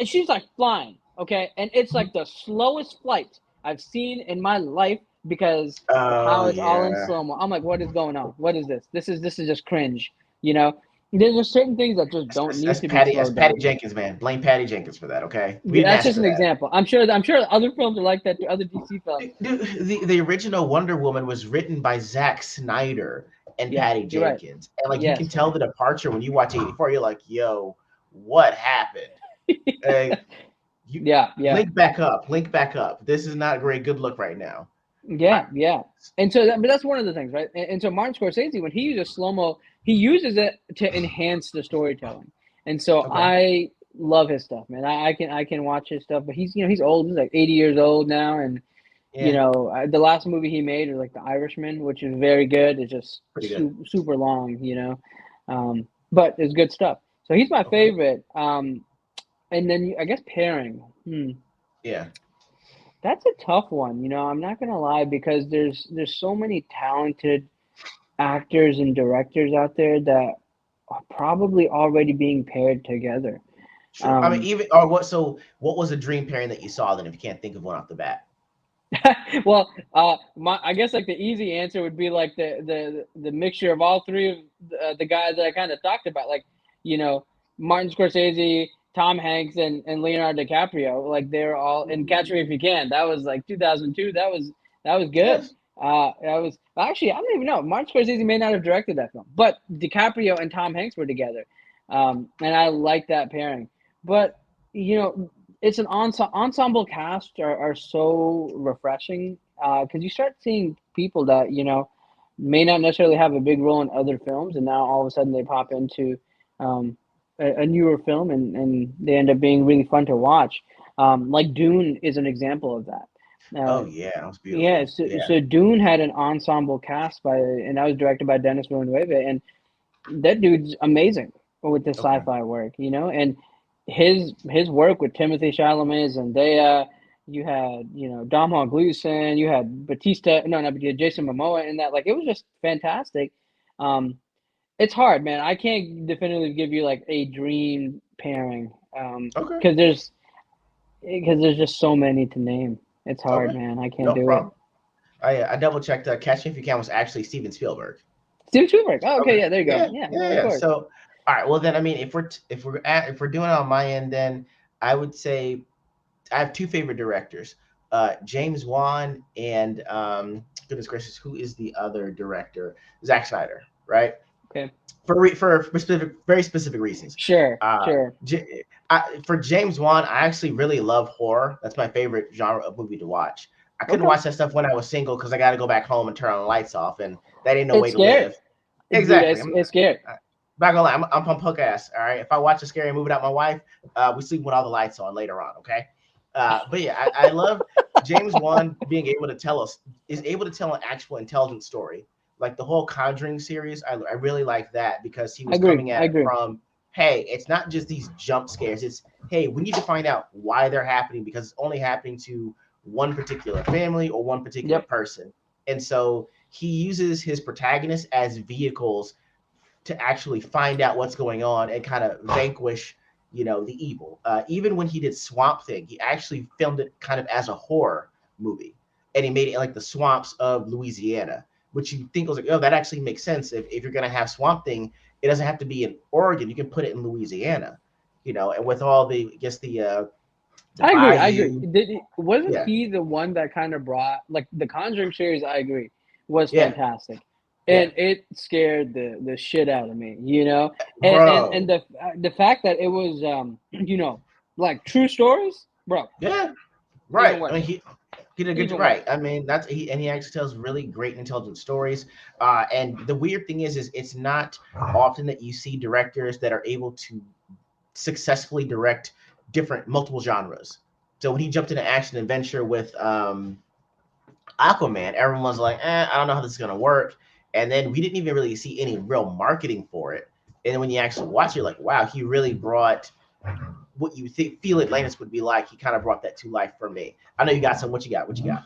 Speaker 2: she's like flying, okay, and it's
Speaker 1: Mhm.
Speaker 2: like the slowest flight I've seen in my life because of
Speaker 1: Oh
Speaker 2: how it's all in
Speaker 1: yeah.
Speaker 2: slow mo. I'm like, what is going on? What is this? This is just cringe, you know. There's just certain things that just don't need to be
Speaker 1: That's
Speaker 2: slowed
Speaker 1: Patty
Speaker 2: down.
Speaker 1: Jenkins, man. Blame Patty Jenkins for that. Okay, we didn't
Speaker 2: That's
Speaker 1: ask
Speaker 2: just
Speaker 1: for
Speaker 2: an
Speaker 1: that.
Speaker 2: example. I'm sure other films are like that. Other DC films.
Speaker 1: Dude, the original Wonder Woman was written by Zack Snyder and
Speaker 2: Yeah,
Speaker 1: Patty
Speaker 2: you're right.
Speaker 1: Jenkins, and like you can
Speaker 2: Yes.
Speaker 1: tell the departure when you watch '84. You're like, yo, what happened? Uh, you
Speaker 2: Yeah, yeah.
Speaker 1: link back up. This is not a very good look right now. All
Speaker 2: Yeah,
Speaker 1: right.
Speaker 2: yeah. And so, but that's one of the things, right? And so, Martin Scorsese, when he uses slow mo, he uses it to enhance the storytelling. And so,
Speaker 1: Okay.
Speaker 2: I love his stuff, man. I can watch his stuff, but he's old. He's like 80 years old now, and
Speaker 1: Yeah,
Speaker 2: the last movie he made was like The Irishman, which is very good. It's just
Speaker 1: pretty good.
Speaker 2: super long, but it's good stuff. So he's my
Speaker 1: Okay.
Speaker 2: favorite. And then I guess pairing.
Speaker 1: Yeah.
Speaker 2: That's a tough one, I'm not gonna lie because there's so many talented actors and directors out there that are probably already being paired together.
Speaker 1: True. I mean,
Speaker 2: Um,
Speaker 1: even or what? So, what was a dream pairing that you saw? Then, if you can't think of one off the bat.
Speaker 2: well, I guess like the easy answer would be like the mixture of all three of the guys that I kind of talked about, like you know Martin Scorsese, Tom Hanks, and Leonardo DiCaprio. Like they're all in Catch Me If You Can. That was like 2002. That was good.
Speaker 1: Yes.
Speaker 2: That was actually I don't even know. Martin Scorsese may not have directed that film, but DiCaprio and Tom Hanks were together, and I like that pairing. But you know, it's an ensemble cast are so refreshing because you start seeing people that may not necessarily have a big role in other films, and now all of a sudden they pop into um, a newer film, and they end up being really fun to watch. Like Dune is an example of that.
Speaker 1: Oh
Speaker 2: Uh,
Speaker 1: yeah, that was
Speaker 2: yeah,
Speaker 1: beautiful.
Speaker 2: so,
Speaker 1: Yeah.
Speaker 2: so Dune had an ensemble cast and that was directed by Denis Villeneuve, and that dude's amazing with the
Speaker 1: Okay.
Speaker 2: sci-fi work, and his work with Timothy Chalamet, Zendaya, you had Domhnall Gleeson, you had Batista, no, not Batista, Jason Momoa in that. Like it was just fantastic. Um, it's hard, man. I can't definitively give you like a dream pairing,
Speaker 1: Okay.
Speaker 2: because there's just so many to name. It's hard,
Speaker 1: Okay.
Speaker 2: man. I can't
Speaker 1: No
Speaker 2: do it.
Speaker 1: problem. I double checked. Catch Me If You Can was actually Steven Spielberg.
Speaker 2: Steven Spielberg. Oh, okay,
Speaker 1: Okay.
Speaker 2: yeah, there you go.
Speaker 1: Yeah.
Speaker 2: Yeah,
Speaker 1: Yeah.
Speaker 2: well, of
Speaker 1: Yeah.
Speaker 2: course.
Speaker 1: So, all right. Well, then, I mean, if we're doing it on my end, then I would say I have two favorite directors, James Wan and goodness gracious, who is the other director? Zack Snyder, right?
Speaker 2: Okay,
Speaker 1: For specific, very specific reasons.
Speaker 2: sure,
Speaker 1: Uh,
Speaker 2: sure.
Speaker 1: for James Wan, I actually really love horror. That's my favorite genre of movie to watch. I couldn't
Speaker 2: Okay.
Speaker 1: watch that stuff when I was single because I got to go back home and turn on the lights off, and that ain't no
Speaker 2: It's
Speaker 1: way to
Speaker 2: scary.
Speaker 1: live.
Speaker 2: Dude,
Speaker 1: Exactly.
Speaker 2: it's scary.
Speaker 1: Not gonna lie, I'm punk ass. All right. If I watch a scary movie without my wife, we sleep with all the lights on later on. Okay. But yeah, I love James Wan being able to tell us is able to tell an actual intelligent story. Like the whole Conjuring series, I really like that because he
Speaker 2: I
Speaker 1: was
Speaker 2: agree.
Speaker 1: coming
Speaker 2: I
Speaker 1: at it
Speaker 2: agree.
Speaker 1: from, hey, it's not just these jump scares. It's, hey, we need to find out why they're happening because it's only happening to one particular family or one particular
Speaker 2: Yep.
Speaker 1: person. And so he uses his protagonists as vehicles to actually find out what's going on and kind of vanquish, the evil. Even when he did Swamp Thing, he actually filmed it kind of as a horror movie, and he made it like the swamps of Louisiana, which you think was like, oh, that actually makes sense. If you're gonna have Swamp Thing, it doesn't have to be in Oregon. You can put it in Louisiana, and with all the, I guess the
Speaker 2: I agree. I agree.
Speaker 1: bayou.
Speaker 2: Wasn't
Speaker 1: Yeah,
Speaker 2: he the one that kind of brought like the Conjuring series? I agree, was
Speaker 1: yeah,
Speaker 2: fantastic,
Speaker 1: yeah,
Speaker 2: and it scared the shit out of me. You know, and
Speaker 1: bro.
Speaker 2: the fact that it was like true stories, bro,
Speaker 1: Yeah,
Speaker 2: even
Speaker 1: right. I
Speaker 2: worse,
Speaker 1: mean, he did a good,
Speaker 2: even
Speaker 1: right.
Speaker 2: worse.
Speaker 1: I mean, he actually tells really great, intelligent stories. And the weird thing is it's not often that you see directors that are able to successfully direct different multiple genres. So when he jumped into action adventure with Aquaman, everyone was like, I don't know how this is gonna work. And then we didn't even really see any real marketing for it. And then when you actually watch it, you're like, wow, he really brought what you feel Atlantis would be like. He kind of brought that to life for me. I know you got some. What you got? What you got?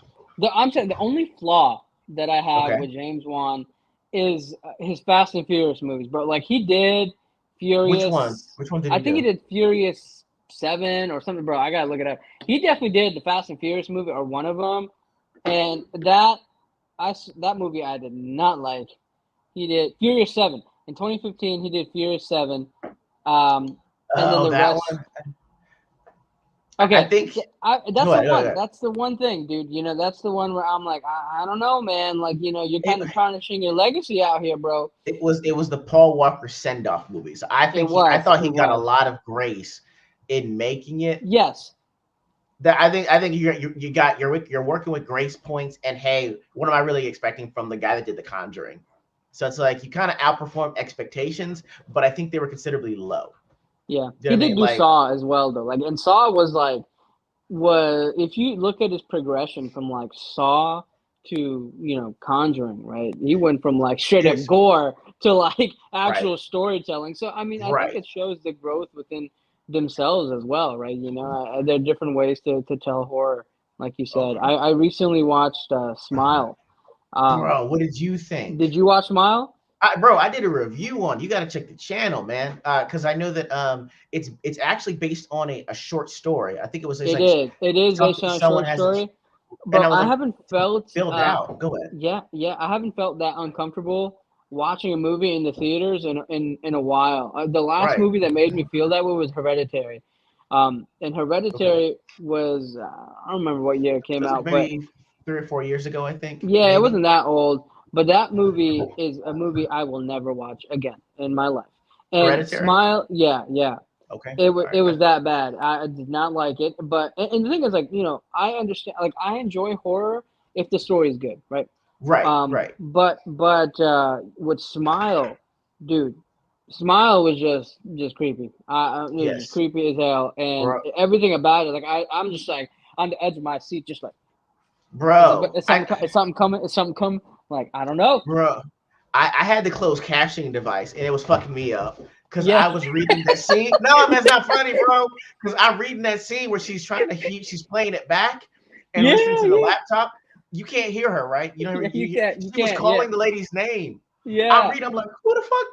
Speaker 2: I'm saying the only flaw that I have
Speaker 1: Okay.
Speaker 2: with James Wan is his Fast and Furious movies, bro. Like he did
Speaker 1: Which one?
Speaker 2: Furious.
Speaker 1: Which one did
Speaker 2: I
Speaker 1: he
Speaker 2: think he
Speaker 1: do?
Speaker 2: did Furious 7 or something, bro. I gotta look it up. He definitely did the Fast and Furious movie or one of them, and that movie I did not like. He did Furious 7 in 2015. He did Furious 7, um, and then
Speaker 1: Oh,
Speaker 2: the
Speaker 1: that
Speaker 2: rest.
Speaker 1: one. I
Speaker 2: Okay,
Speaker 1: think.
Speaker 2: that's
Speaker 1: Go
Speaker 2: the
Speaker 1: ahead. Go ahead,
Speaker 2: one.
Speaker 1: go ahead.
Speaker 2: That's the one thing, dude. That's the one where I'm like, I don't know, man. Like, you're
Speaker 1: It,
Speaker 2: kind of tarnishing your legacy out here, bro.
Speaker 1: it was the Paul Walker send off movie. So I
Speaker 2: It
Speaker 1: think I
Speaker 2: was.
Speaker 1: thought
Speaker 2: It
Speaker 1: he got a
Speaker 2: was.
Speaker 1: lot of grace in making it.
Speaker 2: Yes.
Speaker 1: That I think you're working with grace points. And hey, what am I really expecting from the guy that did The Conjuring? So it's like you kind of outperformed expectations, but I think they were considerably low.
Speaker 2: Yeah.
Speaker 1: Do you
Speaker 2: He
Speaker 1: know what I
Speaker 2: did
Speaker 1: mean?
Speaker 2: do
Speaker 1: Like,
Speaker 2: Saw as well, though. Like, and Saw was if you look at his progression from like Saw to Conjuring, right? He went from like straight up
Speaker 1: this,
Speaker 2: gore to like
Speaker 1: right,
Speaker 2: actual storytelling. So I mean, I think
Speaker 1: right.
Speaker 2: it shows the growth within themselves as well, right? There are different ways to tell horror, like you said.
Speaker 1: Okay,
Speaker 2: I recently watched Smile. Um,
Speaker 1: bro. What did you
Speaker 2: did
Speaker 1: think?
Speaker 2: you watch Smile?
Speaker 1: Bro, I did a review on. You got to check the channel, man, because I know that it's actually based on a short story. I think it was just
Speaker 2: It
Speaker 1: like
Speaker 2: is. It is based
Speaker 1: something
Speaker 2: on a
Speaker 1: someone
Speaker 2: short
Speaker 1: has,
Speaker 2: story,
Speaker 1: and
Speaker 2: but
Speaker 1: I was
Speaker 2: I
Speaker 1: like,
Speaker 2: haven't felt.
Speaker 1: filled out. Go ahead.
Speaker 2: Yeah, yeah, I haven't felt that uncomfortable watching a movie in the theaters in a while. The last
Speaker 1: Right.
Speaker 2: movie that made me feel that way was Hereditary. And
Speaker 1: Okay.
Speaker 2: Hereditary was I don't remember what year it
Speaker 1: It
Speaker 2: came
Speaker 1: was like
Speaker 2: out, but
Speaker 1: maybe 3 or 4 years ago, I think,
Speaker 2: yeah, it
Speaker 1: maybe.
Speaker 2: wasn't that old. But that movie is a movie I will never watch again in my life. And
Speaker 1: Hereditary.
Speaker 2: Smile, yeah, yeah.
Speaker 1: Okay.
Speaker 2: It
Speaker 1: All
Speaker 2: it
Speaker 1: right.
Speaker 2: was that bad. I did not like it. But and the thing is, like, I understand. Like, I enjoy horror if the story is good, right?
Speaker 1: Right. Right.
Speaker 2: But with Smile, dude, Smile was just creepy. It was just
Speaker 1: Yes,
Speaker 2: creepy as hell, and
Speaker 1: bro.
Speaker 2: everything about it. Like, I'm just like on the edge of my seat, just like,
Speaker 1: Bro.
Speaker 2: is something coming? Is something coming? Like, I don't know.
Speaker 1: Bro. I had the closed captioning device, and it was fucking me up because
Speaker 2: Yeah,
Speaker 1: I was reading that scene. No, that's not funny, bro. Because I'm reading that scene where she's playing it back and
Speaker 2: yeah,
Speaker 1: listening to the
Speaker 2: yeah,
Speaker 1: laptop. You can't hear her, right? You know,
Speaker 2: yeah. You can't, you
Speaker 1: she was
Speaker 2: can't. Yeah,
Speaker 1: calling the lady's name. I'm
Speaker 2: yeah,
Speaker 1: reading. I'm like, who the fuck?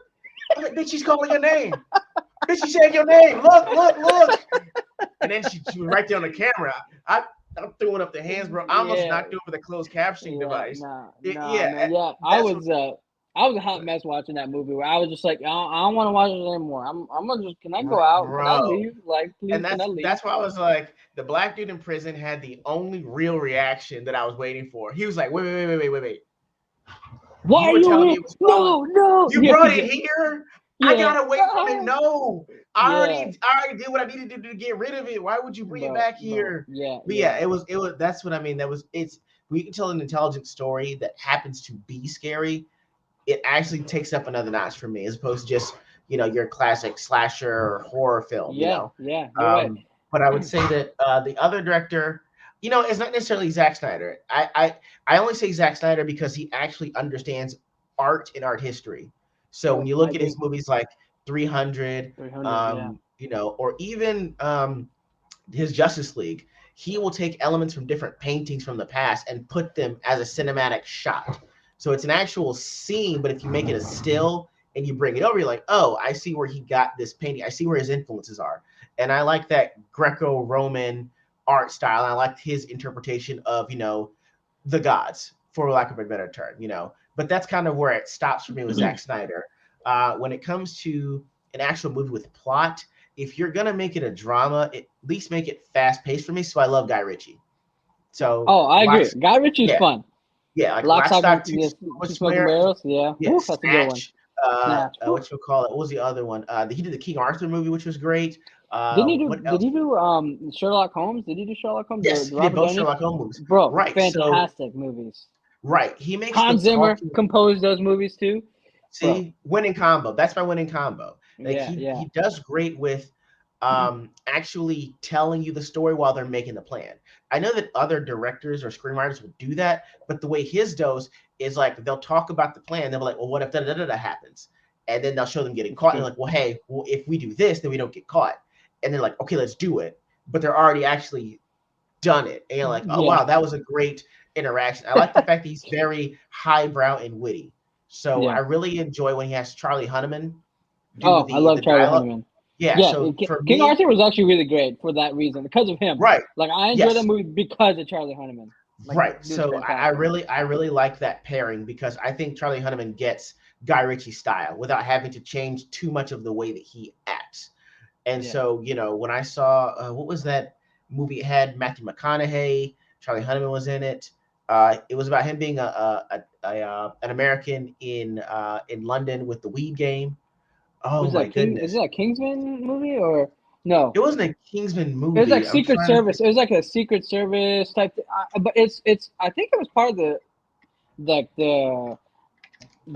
Speaker 1: I'm like, bitch, she's calling your name. Bitch, she said your name. Look, look, look. And then she was right there on the camera. I'm throwing up the hands, bro. I almost
Speaker 2: yeah.
Speaker 1: knocked over the closed captioning
Speaker 2: Yeah,
Speaker 1: device.
Speaker 2: nah,
Speaker 1: It,
Speaker 2: nah,
Speaker 1: yeah,
Speaker 2: man. Yeah,
Speaker 1: that's what.
Speaker 2: I was a hot mess watching that movie. Where I was just like, I don't want to watch it anymore. I'm gonna just, can I go out? Can I
Speaker 1: Bro.
Speaker 2: leave? Like,
Speaker 1: And
Speaker 2: please, can I
Speaker 1: that's
Speaker 2: leave?
Speaker 1: that's why I was like, the black dude in prison had the only real reaction that I was waiting for. He was like, wait, wait, wait, wait, wait, wait.
Speaker 2: Why
Speaker 1: You
Speaker 2: are
Speaker 1: were
Speaker 2: you
Speaker 1: telling me
Speaker 2: here?
Speaker 1: it was falling.
Speaker 2: No, no.
Speaker 1: You
Speaker 2: Yeah,
Speaker 1: brought it
Speaker 2: yeah,
Speaker 1: here. I
Speaker 2: yeah.
Speaker 1: gotta wait for it.
Speaker 2: Ah,
Speaker 1: No, I
Speaker 2: yeah,
Speaker 1: already, I already did what I needed to do to get rid of it. Why would you bring it back
Speaker 2: bro.
Speaker 1: here?
Speaker 2: Yeah,
Speaker 1: But yeah,
Speaker 2: yeah,
Speaker 1: it was. That's what I mean. It's we can tell an intelligent story that happens to be scary, it actually takes up another notch for me as opposed to just your classic slasher or horror film.
Speaker 2: Yeah, yeah, you're right.
Speaker 1: But I would say that the other director, it's not necessarily Zack Snyder. I only say Zack Snyder because he actually understands art and art history. So when
Speaker 2: True,
Speaker 1: you
Speaker 2: I
Speaker 1: look at
Speaker 2: agree.
Speaker 1: his movies like 300,
Speaker 2: 300, yeah.
Speaker 1: or even his Justice League, he will take elements from different paintings from the past and put them as a cinematic shot. So it's an actual scene, but if you make it a still and you bring it over, you're like, oh, I see where he got this painting. I see where his influences are. And I like that Greco-Roman art style. I like his interpretation of, the gods, for lack of a better term, But that's kind of where it stops for me with Zack Snyder. When it comes to an actual movie with plot, if you're gonna make it a drama, at least make it fast paced for me. So I love Guy Ritchie. So
Speaker 2: Oh, I agree. Guy Ritchie's
Speaker 1: yeah,
Speaker 2: fun.
Speaker 1: yeah, like
Speaker 2: Lock,
Speaker 1: Lock,
Speaker 2: Stock, and
Speaker 1: Stock,
Speaker 2: yes, Two Smoking
Speaker 1: Square,
Speaker 2: Barrels. Yeah,
Speaker 1: yeah,
Speaker 2: woo, that's a good one.
Speaker 1: Snatch.
Speaker 2: Snatch. Woo.
Speaker 1: What you call it? What was the other one? He did the King Arthur movie, which was great.
Speaker 2: Didn't he do?
Speaker 1: What
Speaker 2: Did
Speaker 1: else?
Speaker 2: he do Sherlock Holmes? Did he do Sherlock Holmes?
Speaker 1: Yes,
Speaker 2: The
Speaker 1: he did
Speaker 2: Robert
Speaker 1: both
Speaker 2: Downey.
Speaker 1: Sherlock Holmes movies.
Speaker 2: Bro,
Speaker 1: Right. So
Speaker 2: fantastic movies.
Speaker 1: he makes the
Speaker 2: Hans Zimmer
Speaker 1: talking.
Speaker 2: composed those movies too, bro.
Speaker 1: See, winning combo. That's my winning combo. Like
Speaker 2: Yeah,
Speaker 1: he
Speaker 2: yeah.
Speaker 1: does great with actually telling you the story while they're making the plan. I know that other directors or screenwriters will do that, but the way his does is like they'll talk about the plan. They'll be like, well, what if da da da da happens? And then they'll show them getting
Speaker 2: It's
Speaker 1: caught. And
Speaker 2: true.
Speaker 1: they're like, well, hey, well, if we do this, then we don't get caught. And they're like, okay, let's do it. But they're already actually done it. And you're like, oh
Speaker 2: Yeah,
Speaker 1: wow, that was a great interaction. I like the fact that he's very highbrow and witty. So
Speaker 2: yeah.
Speaker 1: I really enjoy when he has Charlie Hunnam do
Speaker 2: Oh, I
Speaker 1: the
Speaker 2: love Charlie
Speaker 1: dialogue.
Speaker 2: Hunnam.
Speaker 1: Yeah,
Speaker 2: Yeah,
Speaker 1: so for
Speaker 2: King
Speaker 1: me,
Speaker 2: Arthur was actually really great for that reason, because of him.
Speaker 1: right,
Speaker 2: Like, I enjoy that
Speaker 1: yes,
Speaker 2: movie because of Charlie Hunnam. Like,
Speaker 1: right.
Speaker 2: dude's
Speaker 1: So
Speaker 2: fantastic.
Speaker 1: I really like that pairing because I think Charlie Hunnam gets Guy Ritchie style without having to change too much of the way that he acts. And
Speaker 2: Yeah.
Speaker 1: so, when I saw what was that movie? It had Matthew McConaughey, Charlie Hunnam was in it. It was about him being an American in London with the weed game. Oh
Speaker 2: Was
Speaker 1: my
Speaker 2: that King? Is
Speaker 1: goodness!
Speaker 2: that a Kingsman movie or no?
Speaker 1: It wasn't a Kingsman
Speaker 2: It was like
Speaker 1: movie. I'm
Speaker 2: Secret
Speaker 1: trying to think.
Speaker 2: Service. It was like a Secret Service type. But it's. I think it was part of the like the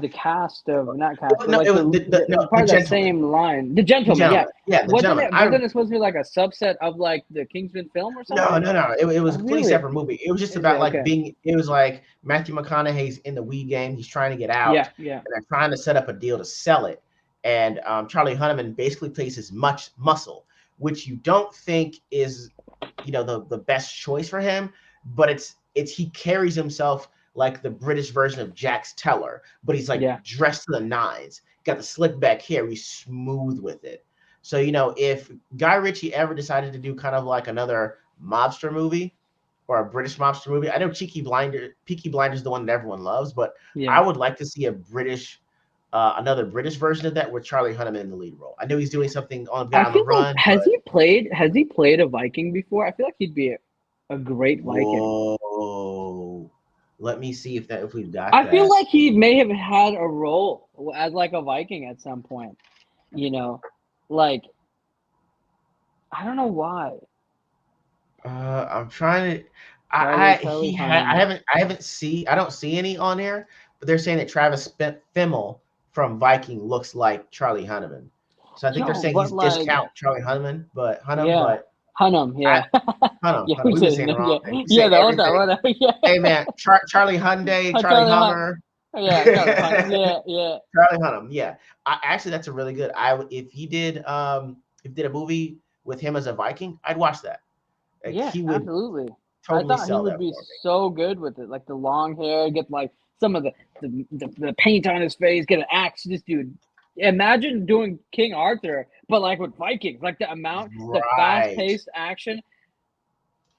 Speaker 2: cast of not cast, but
Speaker 1: No,
Speaker 2: like
Speaker 1: it was
Speaker 2: it was
Speaker 1: the
Speaker 2: part of that
Speaker 1: gentleman.
Speaker 2: same line. The
Speaker 1: The
Speaker 2: Gentleman, yeah.
Speaker 1: gentleman. Yeah, the
Speaker 2: Wasn't
Speaker 1: gentleman.
Speaker 2: it? Wasn't it supposed to be like a subset of like the Kingsman film or
Speaker 1: No,
Speaker 2: something?
Speaker 1: no, no. It was
Speaker 2: Oh,
Speaker 1: a completely
Speaker 2: really?
Speaker 1: separate movie. It was just
Speaker 2: Is it
Speaker 1: about like
Speaker 2: okay?
Speaker 1: being. It was like Matthew McConaughey's in the Wii game. He's trying to get out,
Speaker 2: Yeah, yeah,
Speaker 1: and they're trying to set up a deal to sell it. And Charlie Hunnam basically plays his much muscle, which you don't think is, the best choice for him. But it's he carries himself like the British version of Jax Teller, but he's like
Speaker 2: yeah.
Speaker 1: dressed to the nines. Got the slick back hair. He's smooth with it. So, if Guy Ritchie ever decided to do kind of like another mobster movie or a British mobster movie, I know Peaky Blinders is the one that everyone loves, but I
Speaker 2: Yeah.
Speaker 1: would like to see another British version of that with Charlie Hunnam in the lead role. I know he's doing something on
Speaker 2: I
Speaker 1: Guy on the
Speaker 2: feel like
Speaker 1: Run, but
Speaker 2: has he played a Viking before? I feel like he'd be a great Viking.
Speaker 1: whoa, let me see if we've got
Speaker 2: I feel
Speaker 1: that.
Speaker 2: like he may have had a role as like a Viking at some point. You know, like I don't know why.
Speaker 1: I'm trying to.
Speaker 2: Charlie Hunnam.
Speaker 1: I don't see any on there, but they're saying that Travis Fimmel from Viking looks like Charlie Hunnam. So I think they're
Speaker 2: Yo,
Speaker 1: saying
Speaker 2: but
Speaker 1: he's
Speaker 2: like
Speaker 1: discount Charlie Hunnam,
Speaker 2: yeah,
Speaker 1: but
Speaker 2: Hunnam.
Speaker 1: I
Speaker 2: Yeah, yeah.
Speaker 1: Hunnam.
Speaker 2: Who's
Speaker 1: We've been
Speaker 2: his
Speaker 1: saying the
Speaker 2: name?
Speaker 1: wrong
Speaker 2: Yeah,
Speaker 1: thing. We
Speaker 2: yeah.
Speaker 1: say
Speaker 2: The old that
Speaker 1: everything.
Speaker 2: one. Yeah,
Speaker 1: Hey man, Charlie Hyundai, Charlie
Speaker 2: Charlie Hunnam.
Speaker 1: Hummer,
Speaker 2: Yeah, Charlie Hunnam. Yeah, yeah,
Speaker 1: Charlie Hunnam. Yeah, actually that's a really good. If he did a movie with him as a Viking, I'd watch that. Like
Speaker 2: yeah.
Speaker 1: he would
Speaker 2: Absolutely. I
Speaker 1: totally
Speaker 2: thought he
Speaker 1: sell
Speaker 2: would
Speaker 1: that
Speaker 2: be
Speaker 1: for me.
Speaker 2: so good with it, like the long hair, get like some of the paint on his face, get an axe. This dude, imagine doing King Arthur, but like with Vikings, like the fast
Speaker 1: Right.
Speaker 2: paced action.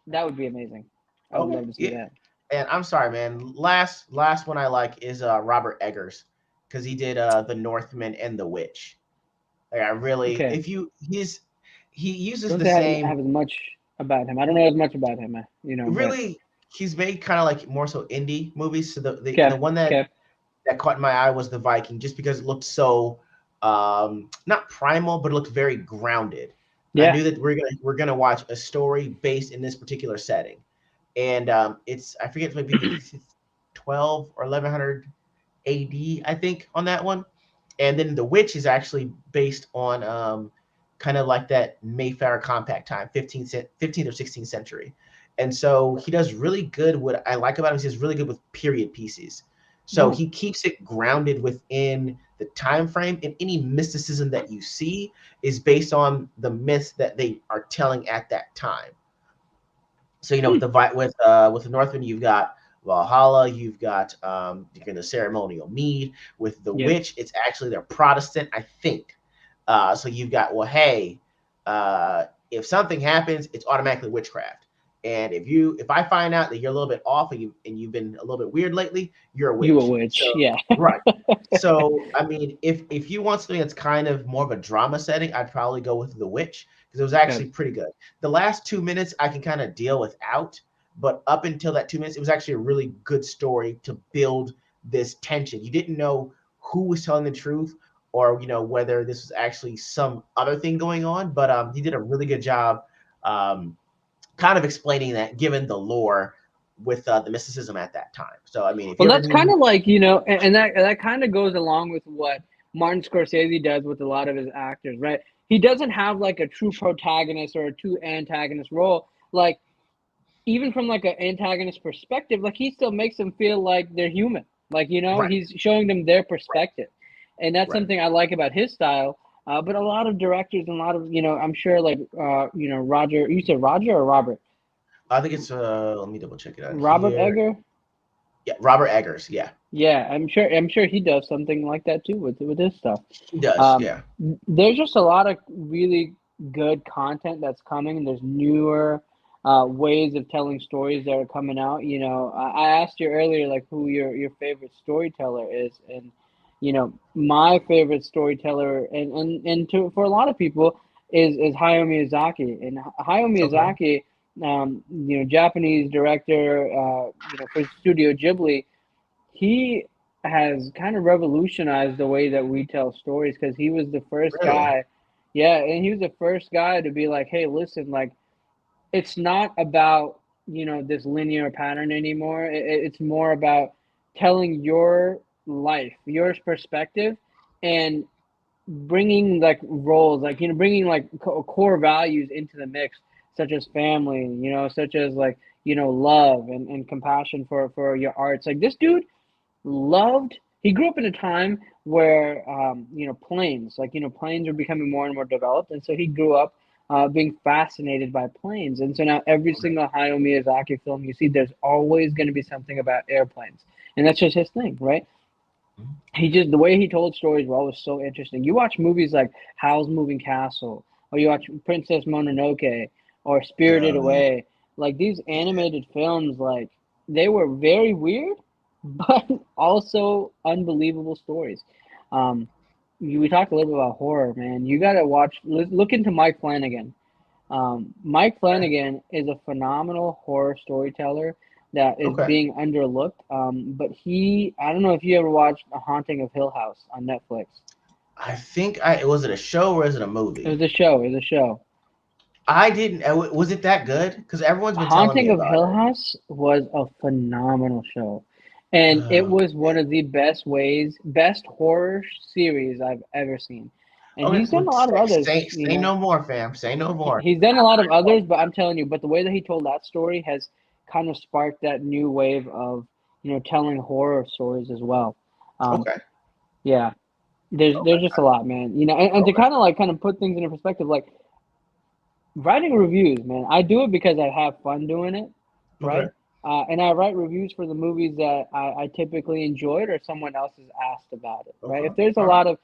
Speaker 2: That would be amazing. I would
Speaker 1: Okay.
Speaker 2: love to see
Speaker 1: Yeah.
Speaker 2: that.
Speaker 1: And I'm sorry, man. Last one I like is Robert Eggers because he did the Northman and the Witch. Like I really,
Speaker 2: Okay.
Speaker 1: if you he uses
Speaker 2: Don't
Speaker 1: the
Speaker 2: say I
Speaker 1: same.
Speaker 2: have as much about him. I don't know as much about him, but
Speaker 1: Really, he's made kind of like more so indie movies. So the
Speaker 2: okay,
Speaker 1: one that
Speaker 2: okay,
Speaker 1: caught my eye was the Viking, just because it looked so not primal, but it looked very grounded. I
Speaker 2: yeah,
Speaker 1: knew that we're gonna watch a story based in this particular setting, and it's I forget maybe 12 or 1100 AD, I think, on that one. And then The Witch is actually based on kind of like that Mayfair Compact time, 15th or 16th century. And so he does really good. What I like about him is he's really good with period pieces. So
Speaker 2: Oh,
Speaker 1: he keeps it grounded within the time frame, and any mysticism that you see is based on the myths that they are telling at that time. So with
Speaker 2: hmm.
Speaker 1: with the Northman, you've got Valhalla, you've got the ceremonial mead. With the
Speaker 2: Yep.
Speaker 1: witch, it's actually they're Protestant, I think. So you've got, well, hey, if something happens, it's automatically witchcraft. And if I find out that you're a little bit off and you've been a little bit weird lately, you're a
Speaker 2: You a
Speaker 1: witch.
Speaker 2: witch?
Speaker 1: So
Speaker 2: Yeah.
Speaker 1: right. So I mean, if you want something that's kind of more of a drama setting, I'd probably go with The Witch because it was
Speaker 2: Okay.
Speaker 1: actually pretty good. The last 2 minutes I can kind of deal without, but up until that 2 minutes, it was actually a really good story to build this tension. You didn't know who was telling the truth, or whether this was actually some other thing going on. But he did a really good job, um, kind of explaining that, given the lore with the mysticism at that time. So I mean, if
Speaker 2: Well,
Speaker 1: you ever
Speaker 2: that's kind
Speaker 1: need,
Speaker 2: of like, and that kind of goes along with what Martin Scorsese does with a lot of his actors, right? He doesn't have like a true protagonist or a true antagonist role. Like, even from like an antagonist perspective, like he still makes them feel like they're human. Like,
Speaker 1: right,
Speaker 2: he's showing them their perspective. And that's
Speaker 1: right.
Speaker 2: something I like about his style. But a lot of directors and a lot of, I'm sure like, Roger, you said Roger or Robert?
Speaker 1: I think it's let me double check it out
Speaker 2: Robert
Speaker 1: here.
Speaker 2: Egger?
Speaker 1: Yeah, Robert Eggers. Yeah,
Speaker 2: Yeah, I'm sure he does something like that too with his stuff.
Speaker 1: he does.
Speaker 2: Um,
Speaker 1: Yeah.
Speaker 2: there's just a lot of really good content that's coming. There's newer ways of telling stories that are coming out. I asked you earlier like who your favorite storyteller is, and my favorite storyteller, for a lot of people is Hayao Miyazaki, and Hayao
Speaker 1: Okay.
Speaker 2: Miyazaki, Japanese director, for Studio Ghibli. He has kind of revolutionized the way that we tell stories because he was the first
Speaker 1: Really?
Speaker 2: guy. Yeah, and he was the first guy to be like, hey, listen, like, it's not about, this linear pattern anymore. It's more about telling your life, your perspective, and bringing like roles, like, bringing like core values into the mix, such as family, such as like, love and compassion for your arts. Like, this dude loved he grew up in a time where planes, like, planes were becoming more and more developed, and so he grew up being fascinated by planes. And so now every
Speaker 1: Okay.
Speaker 2: single Hayao Miyazaki film you see, there's always going to be something about airplanes, and that's just his thing, right?
Speaker 1: Mhm.
Speaker 2: He just The way he told stories were always so interesting. You watch movies like Howl's Moving Castle, or you watch Princess Mononoke, or Spirited
Speaker 1: Yeah,
Speaker 2: Away. Like, these
Speaker 1: yeah.
Speaker 2: animated films, like, they were very weird, but also unbelievable stories. Um, we talked a little bit about horror, man. You gotta look into Mike Flanagan. Mike
Speaker 1: Okay.
Speaker 2: Flanagan is a phenomenal horror storyteller that is
Speaker 1: Okay.
Speaker 2: being underlooked. But I don't know if you ever watched A Haunting of Hill House on Netflix.
Speaker 1: I think I was it a show or is it a
Speaker 2: It was
Speaker 1: movie?
Speaker 2: a show. It was a show.
Speaker 1: I didn't. Was it that good? Because everyone's been telling me
Speaker 2: Haunting of
Speaker 1: about
Speaker 2: Hill
Speaker 1: it.
Speaker 2: House was a phenomenal show. And it was one
Speaker 1: Okay.
Speaker 2: of the best horror series I've ever seen. And
Speaker 1: Okay.
Speaker 2: he's done
Speaker 1: Well,
Speaker 2: a lot of others,
Speaker 1: say no more, fam. Say no more.
Speaker 2: He's done a lot of others, but I'm telling you, but the way that he told that story has kind of sparked that new wave of, telling horror stories as well. Um,
Speaker 1: Okay.
Speaker 2: yeah, there's
Speaker 1: Okay.
Speaker 2: just a lot, man. And to
Speaker 1: Okay.
Speaker 2: kind of put things into perspective, like writing reviews, man. I do it because I have fun doing it,
Speaker 1: Okay.
Speaker 2: right? And I write reviews for the movies that I typically enjoyed or someone else has asked about it, right?
Speaker 1: Okay.
Speaker 2: If there's a
Speaker 1: All right.
Speaker 2: lot of,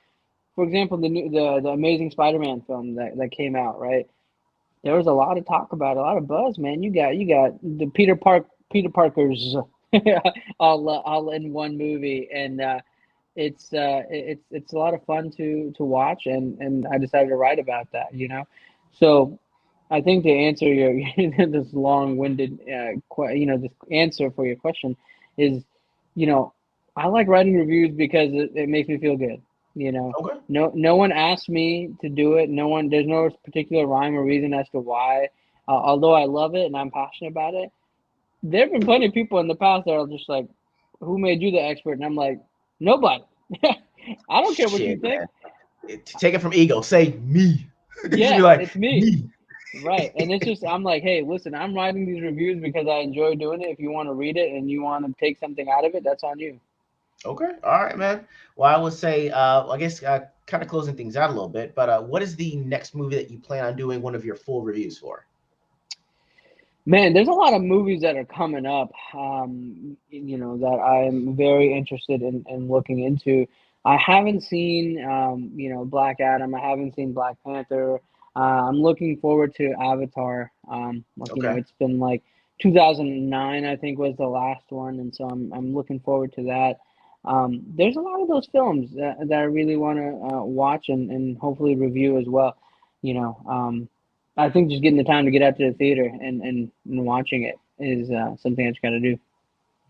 Speaker 2: for example, the Amazing Spider-Man film that came out, right? There was a lot of talk about it, a lot of buzz, man. You got the Peter Parkers all in one movie, and it's a lot of fun to watch, and I decided to write about that. So I think to answer your this long-winded this answer for your question is, you know, I like writing reviews because it makes me feel good. You know,
Speaker 1: Okay.
Speaker 2: no one asked me to do it. There's no particular rhyme or reason as to why. Although I love it and I'm passionate about it, there have been plenty of people in the past that are just like, "Who made you the expert?" And I'm like, Nobody. I don't care what you
Speaker 1: Shit,
Speaker 2: think.
Speaker 1: man. Take it from ego. Say me. You should be
Speaker 2: Yeah,
Speaker 1: like
Speaker 2: it's me.
Speaker 1: me.
Speaker 2: Right. And it's just, I'm like, hey, listen, I'm writing these reviews because I enjoy doing it. If you want to read it and you want to take something out of it, that's on you.
Speaker 1: Okay. All right, man. Well, I would say, I guess, kind of closing things out a little bit, but what is the next movie that you plan on doing one of your full reviews for?
Speaker 2: Man, there's a lot of movies that are coming up, that I'm very interested in looking into. I haven't seen, Black Adam. I haven't seen Black Panther. I'm looking forward to Avatar.
Speaker 1: Okay.
Speaker 2: It's been like 2009, I think, was the last one, and so I'm looking forward to that. There's a lot of those films that I really want to watch and hopefully review as well. You know, I think just getting the time to get out to the theater and watching it is something I just got to do.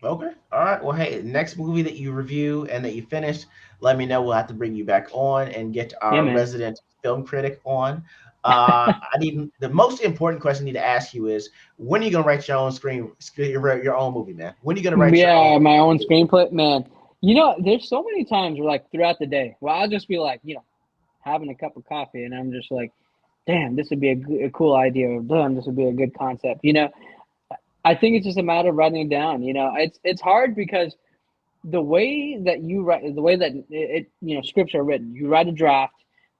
Speaker 1: Okay. All right. Well, hey, next movie that you review and that you finish, let me know. We'll have to bring you back on and get
Speaker 2: Yeah,
Speaker 1: our
Speaker 2: man.
Speaker 1: resident film critic on. I need the most important question I need to ask you is when are you gonna write your own your own movie, man? When are you gonna write your own?
Speaker 2: Yeah, my own screenplay, man. There's so many times where like throughout the day where I'll just be like, having a cup of coffee, and I'm just like, damn, this would be a cool idea, or damn, this would be a good concept. I think it's just a matter of writing it down. It's hard because the way that you write, the way that scripts are written, you write a draft,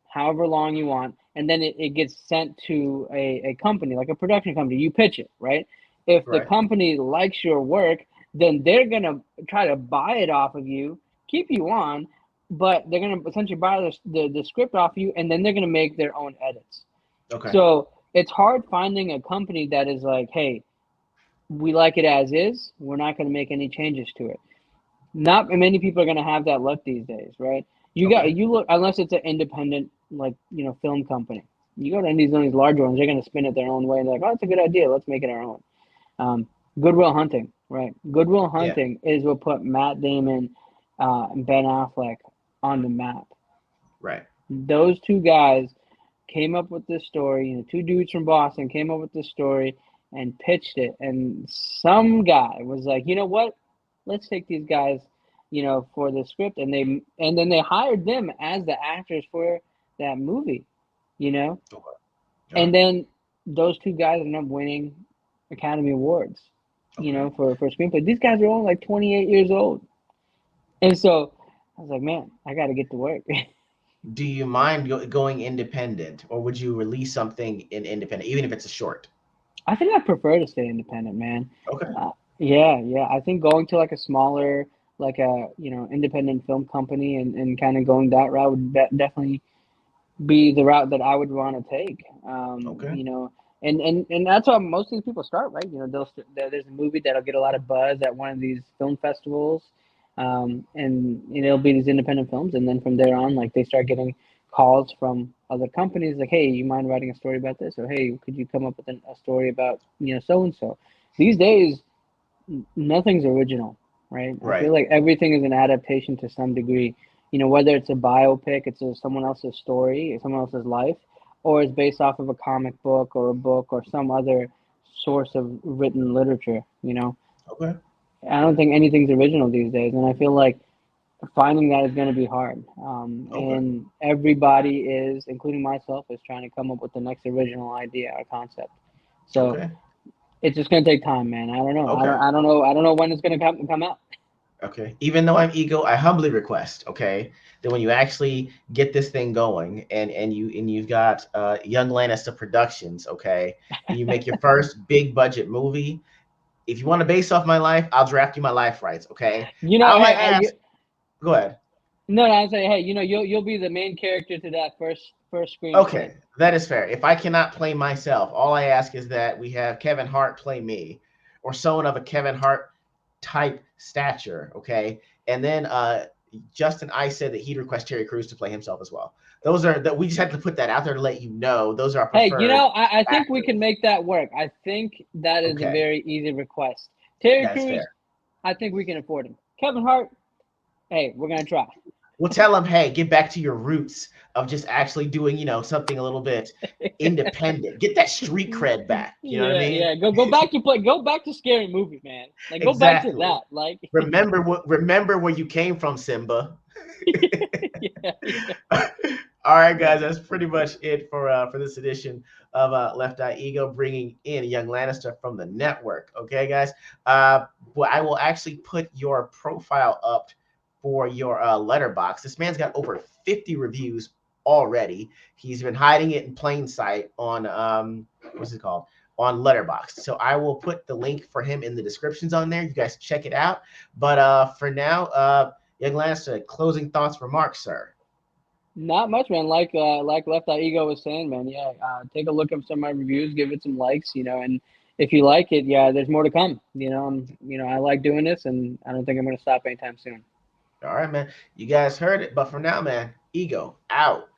Speaker 2: however long you want, and then it gets sent to a company, like a production company. You pitch it, right? If the
Speaker 1: Right.
Speaker 2: company likes your work, then they're gonna try to buy it off of you, keep you on, but they're gonna essentially buy the script off you, and then they're gonna make their own edits.
Speaker 1: Okay.
Speaker 2: So it's hard finding a company that is like, hey, we like it as is. We're not going to make any changes to it. Not many people are going to have that luck these days, right?
Speaker 1: Okay.
Speaker 2: You look, unless it's an independent, like, film company. You go to any of these large ones, they're going to spin it their own way. And they're like, oh, it's a good idea. Let's make it our own. Goodwill Hunting, right? Goodwill
Speaker 1: Yeah.
Speaker 2: Hunting is what put Matt Damon and Ben Affleck on the map.
Speaker 1: Right.
Speaker 2: Those two guys came up with this story. Two dudes from Boston came up with this story and pitched it. And some guy was like, you know what? Let's take these guys, for the script, and then they hired them as the actors for that movie, you know.
Speaker 1: Okay. All
Speaker 2: And
Speaker 1: right.
Speaker 2: then those two guys ended up winning Academy Awards,
Speaker 1: Okay.
Speaker 2: for screenplay. These guys are only like 28 years old, and so I was like, man, I got to get to work.
Speaker 1: Do you mind going independent, or would you release something in independent, even if it's a short?
Speaker 2: I think I prefer to stay independent, man.
Speaker 1: Okay.
Speaker 2: Yeah, yeah. I think going to like a smaller, like a independent film company and kind of going that route would definitely be the route that I would want to take.
Speaker 1: Okay.
Speaker 2: And that's how most of these people start, right? There's a movie that'll get a lot of buzz at one of these film festivals, and it'll be these independent films, and then from there on, like they start getting calls from other companies, like, hey, you mind writing a story about this, or hey, could you come up with a story about so and so. These days, nothing's original, right? I feel
Speaker 1: Right.
Speaker 2: like everything is an adaptation to some degree. Whether it's a biopic, someone else's story, someone else's life, or it's based off of a comic book or a book or some other source of written literature.
Speaker 1: Okay.
Speaker 2: I don't think anything's original these days, and I feel like finding that is going to be hard.
Speaker 1: Okay.
Speaker 2: And everybody is, including myself, is trying to come up with the next original idea or concept. So
Speaker 1: Okay.
Speaker 2: it's just going to take time, man. I don't know.
Speaker 1: Okay.
Speaker 2: I don't know when it's going to come out.
Speaker 1: Okay. Even though I'm ego, I humbly request, okay, that when you actually get this thing going and you've got Young Lannista Productions, okay, and you make your first big budget movie, if you want to base off my life, I'll draft you my life rights, okay? I might
Speaker 2: Hey,
Speaker 1: ask. Go ahead.
Speaker 2: no, I say, hey, you'll be the main character to that first screenplay.
Speaker 1: Okay, that is fair. If I cannot play myself, all I ask is that we have Kevin Hart play me, or someone of a Kevin Hart type stature. Okay, and then Justin I said that he'd request Terry Crews to play himself as well. Those are that we just have to put that out there to let you know. Those are our
Speaker 2: Hey,
Speaker 1: preferred
Speaker 2: I think we
Speaker 1: actors.
Speaker 2: can make that work. I think that is a
Speaker 1: Okay,
Speaker 2: very easy request. Terry
Speaker 1: that's
Speaker 2: Crews,
Speaker 1: fair.
Speaker 2: I think we can afford him. Kevin Hart, hey, we're gonna try.
Speaker 1: We'll tell him, hey, get back to your roots of just actually doing, something a little bit independent. Get that street cred back. You know what I
Speaker 2: Yeah,
Speaker 1: mean?
Speaker 2: yeah. Go back to play. Go back to scary movies, man. Like go back to
Speaker 1: Exactly.
Speaker 2: that. Like,
Speaker 1: Remember where you came from, Simba.
Speaker 2: yeah, yeah.
Speaker 1: All right, guys, that's pretty much it for this edition of Left Eye Ego, bringing in young Lannister from the network. Okay, guys. Well, I will actually put your profile up for your letterbox. This man's got over 50 reviews already. He's been hiding it in plain sight on what's it called? On Letterboxd. So I will put the link for him in the descriptions on there. You guys check it out. But for now, young Lannister, closing thoughts, remarks, sir.
Speaker 2: Not much, man. Like Left Eye Ego was saying, man. Yeah, take a look at some of my reviews, give it some likes, and if you like it, yeah, there's more to come. I like doing this, and I don't think I'm gonna stop anytime soon.
Speaker 1: All right, man. You guys heard it. But for now, man, Ego out.